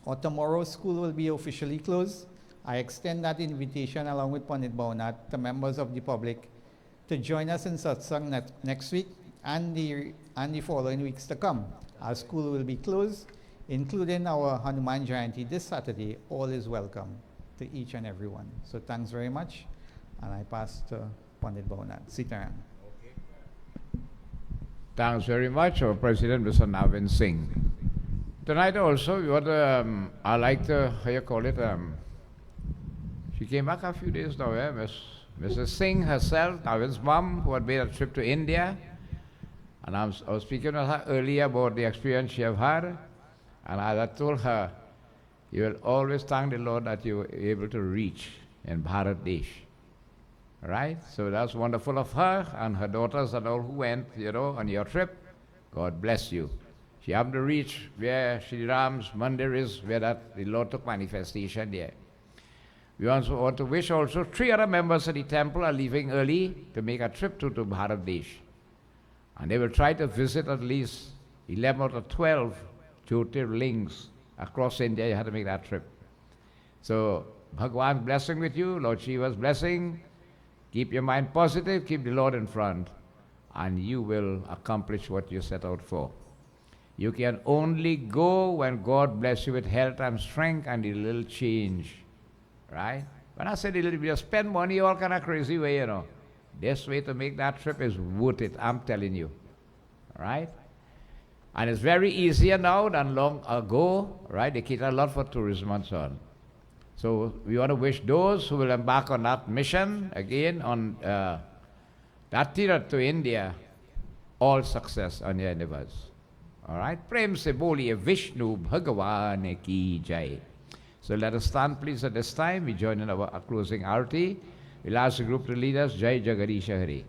C: or tomorrow, school will be officially closed. I extend that invitation along with Pundit Bhownath to members of the public to join us in Satsangh next week and the following weeks to come. Our school will be closed, including our Hanuman Jayanti this Saturday. All is welcome to each and every one. So thanks very much, and I pass to Pundit Bhownath. Sitaram.
A: Thanks very much, our President, Mr. Navin Singh. Tonight also, we want to, I like to, how you call it, she came back a few days now, Mrs. Singh herself, Navin's mom, who had made a trip to India. And I was speaking with her earlier about the experience she have had. And I told her, you will always thank the Lord that you were able to reach in Bharat Desh. Right? So that's wonderful of her and her daughters and all who went, on your trip. God bless you. She happened to reach where Sri Ram's Mandir is, where the Lord took manifestation there. We also want to wish also 3 other members of the temple are leaving early to make a trip to Bharat Desh. And they will try to visit at least 11 out of 12 Jyotirlings across India. You have to make that trip. So, Bhagwan's blessing with you, Lord Shiva's blessing. Keep your mind positive, keep the Lord in front, and you will accomplish what you set out for. You can only go when God bless you with health and strength and a little change. Right? When I said a little bit, you spend money all kind of crazy way, This way to make that trip is worth it, I'm telling you. Right? And it's very easier now than long ago, right? They cater a lot for tourism and so on. So we want to wish those who will embark on that mission, again, on that tirat to India, all success on your endeavors. All right? Prem se boliye Vishnu Bhagavan ki jai. So let us stand, please, at this time. We join in our closing arati. We'll ask the group to lead us. Jai Jagarisha Hari.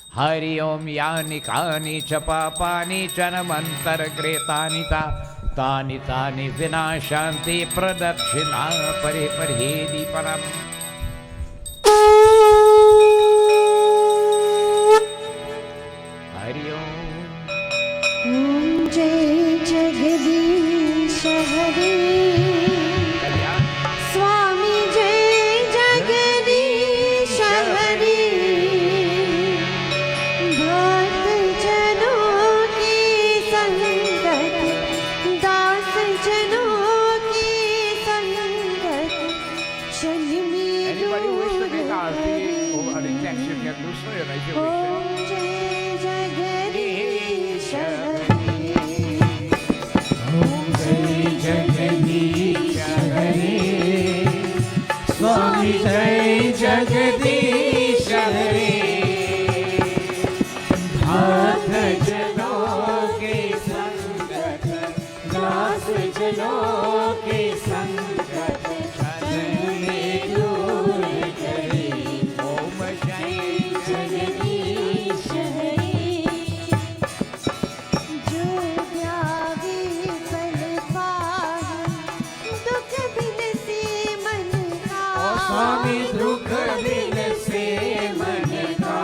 A: Hari Om Yani Kani Chapapani Chanamantar Gretanita Tani Tani Vinashanti Pradakshina Pariparhedi Param. Hari Om.
B: दास जनों के संकट क्षण में दूर करे।
A: ओम जय
B: जगदीश हरे। जो त्यागी फल पाए दुख बिन से मन का।
A: स्वामी दुख बिन से मन का।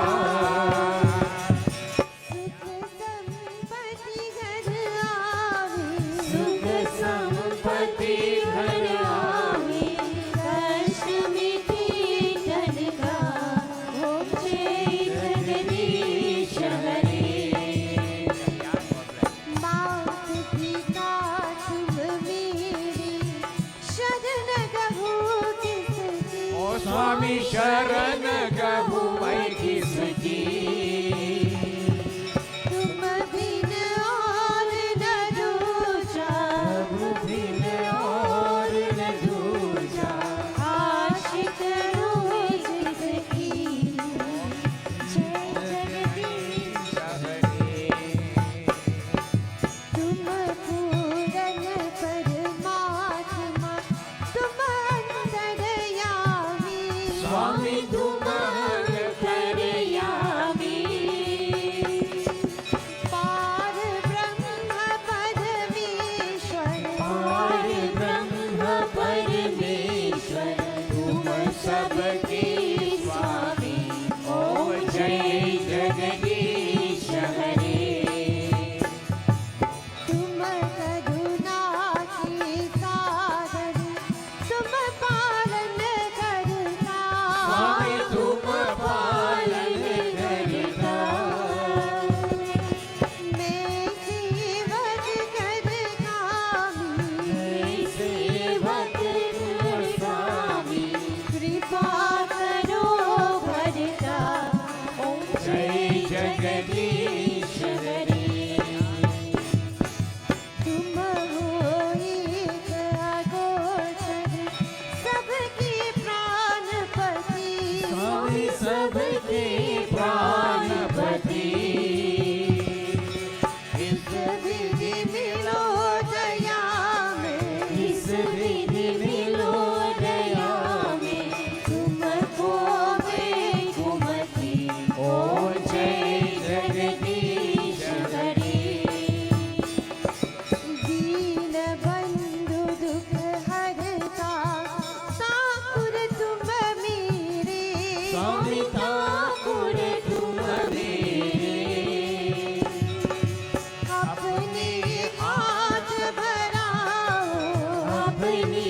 B: सुख संपत्ति घर आवे। कष्ट मिटे तन का। ओम जय जगदीश हरे। मात पिता तुम मेरी शरण गहु किसकी।
A: ओ स्वामी शरण गहु मैं किसकी।
B: तुम बिन और न दूजा।
A: बिन और न दूजा।
B: आशिक रोए जिसकी। जय जगदीश। तुम पूरन परमात्मा तुम अंतर्यामी।
A: स्वामी तुम
B: अंतर्यामी। पार ब्रह्म परमेश्वर। पार ब्रह्म परमेश्वर। तुम सबके स्वामी। ओम जय जगदीश हरे। तुम करुणा के सागर। तुम पालन करता।
A: स्वामी तुम पालन करता।
B: मैं सेवक कर कामी। मैं सेवक कर स्वामी। कृपा करो भरता। ओम जय जगदीश हरे। तुम हो एक अगोचर सबके प्राणपति।
A: स्वामी सबके प्राणपति।
B: इस विधि मिलो दया में। इस विधि मिलो दया में। तुमको मैं घुमती। ओम जय जगदीश हरे। दीन बंधु दुख हरता। ठाकुर तुम मेरे।
A: स्वामी ठाकुर तुम मेरे।
B: अपने हाथ बढ़ाओ। अपने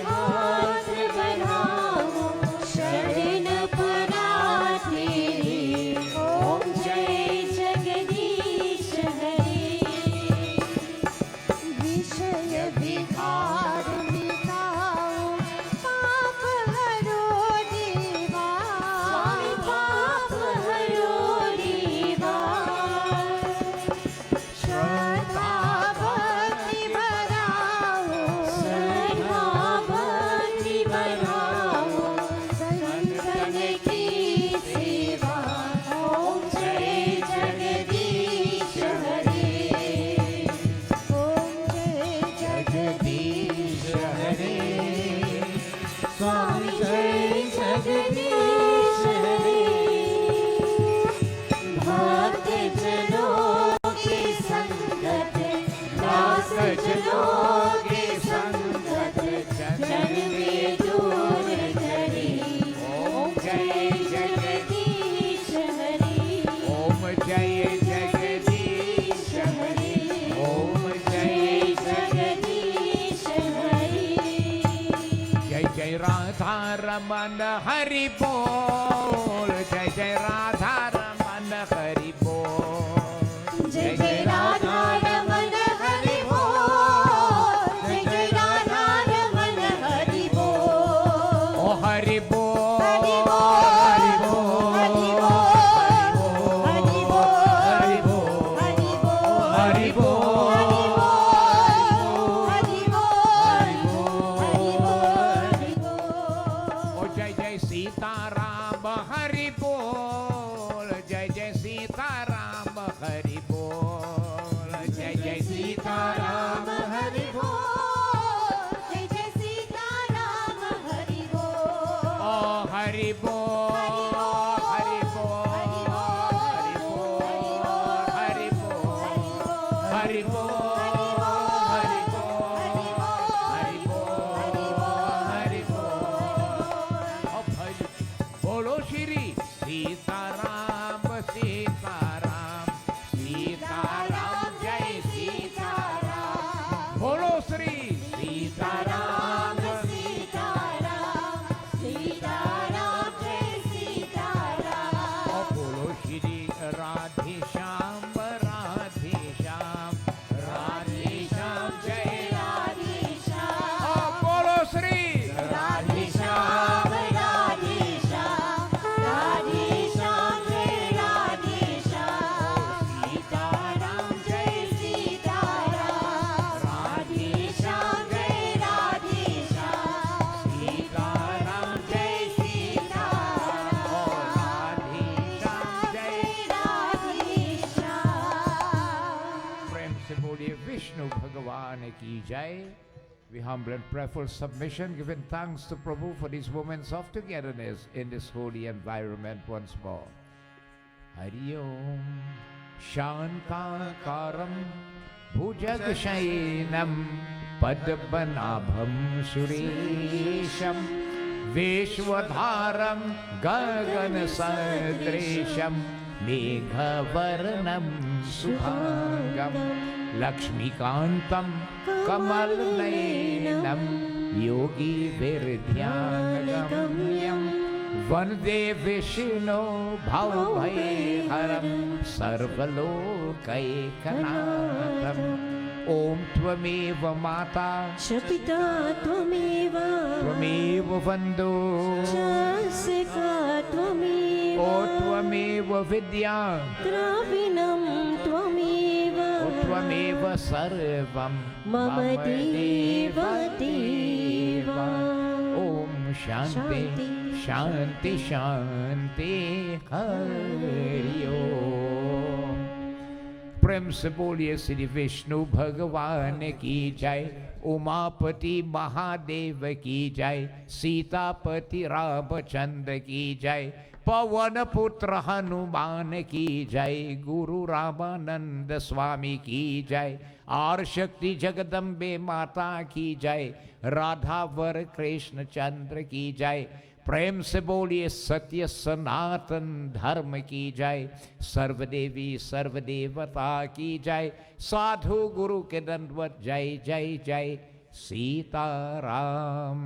B: हाथ बढ़ाओ। शरण परा तेरे। ओम जय जगदीश हरे। विषय विकार मिटाओ। पाप हरो देवा। स्वामी पाप हरो देवा। श्रद्धा भक्ति बढ़ाओ। श्रद्धा भक्ति बढ़ाओ। संतन की सेवा। ओम जय जगदीश हरे। ओम जय
A: जगदीश हरे।
B: स्वामी जय जगदीश हरे। भक्त जनों के संगत। दास जनों के संगत। जन में दूर करे। ओम जय जगदीश हरे।
A: ओम जय जगदीश
B: हरे।
A: ओम
B: जय जगदीश हरे।
A: जय जय राधा रमन हरि बोल। जय जय राधा रमन हरि बोल।
B: जय जय राधा रमन हरि बोल। जय जय राधा रमन हरि बोल।
A: ओ हरि बोल।
B: हरि बोल। हरि बोल। हरि बोल।
A: हरि बोल।
B: हरि बोल।
A: हरि बोल।
B: हरि बोल। हरि बोल। हरि बोल।
A: ओ जय जय सीताराम हरि बोल। जय जय सीताराम हरि बोल। जय जय Sitaram Hari Hari Bol, Hari Bol, Hari Bol, Hari Bol, Hari Bol, Hari Bol, Hari Bol, Hari Bol. अब भज बोलो श्री सीताराम सीताराम सीताराम जय सीताराम बोलो श्री सीताराम
B: सीताराम सीताराम जय सीताराम
A: और बोलो श्री राधे श्याम राधे श्याम राधे श्याम जय
B: राधे श्याम
A: और बोलो श्री
B: राधे श्याम राधे श्याम राधे श्याम जय राधे श्याम सीताराम जय सीताराम राधे श्याम जय राधे श्याम सीताराम जय सीताराम
A: और राधे श्याम जय
B: राधे श्याम
A: प्रेम से बोलिए विष्णु भगवान की जय. We humble and prayerful submission, giving thanks to Prabhu for these moments of togetherness in this holy environment once more. Hari Om Shantakaram Bhujagashainam Padmanabham Suresham Vishwadharam Gagan Sadresham Meghavarnam Subhangam Lakshmikantam Kamalnayanam Yogi Virdhyanagam Vande Vishnu Bhavabhayharam Sarvalokaikanaatam Om Tvameva Mata
B: Shapita Tvameva
A: Tvameva Vandu
B: Chasika Tvameva
A: O Tvameva Vidya
B: Dravinam Tvameva
A: O Tvameva Sarvam
B: Mama Deva Deva
A: Om Shanti Shanti Shanti Hari Om. प्रेम से बोलिए श्री विष्णु भगवान की जय. उमापति महादेव की जय. सीतापति रामचंद्र की जय. पवन पुत्र हनुमान की जय. गुरु रामानंद स्वामी की जय. और शक्ति जगदम्बे माता की जय. राधावर कृष्ण चंद्र की जय. प्रेम से बोलिए सत्य सनातन धर्म की जय. सर्वदेवी सर्वदेवता की जय. साधु गुरु के दंडवत जय जय जय सीताराम.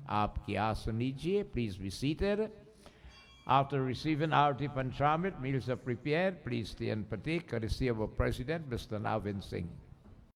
A: आपकी आसन लीजिए. Please be seated. After receiving Aarti Panchamrit, meals are prepared. Please stay and partake, courtesy of our President, Mr. Navin Singh.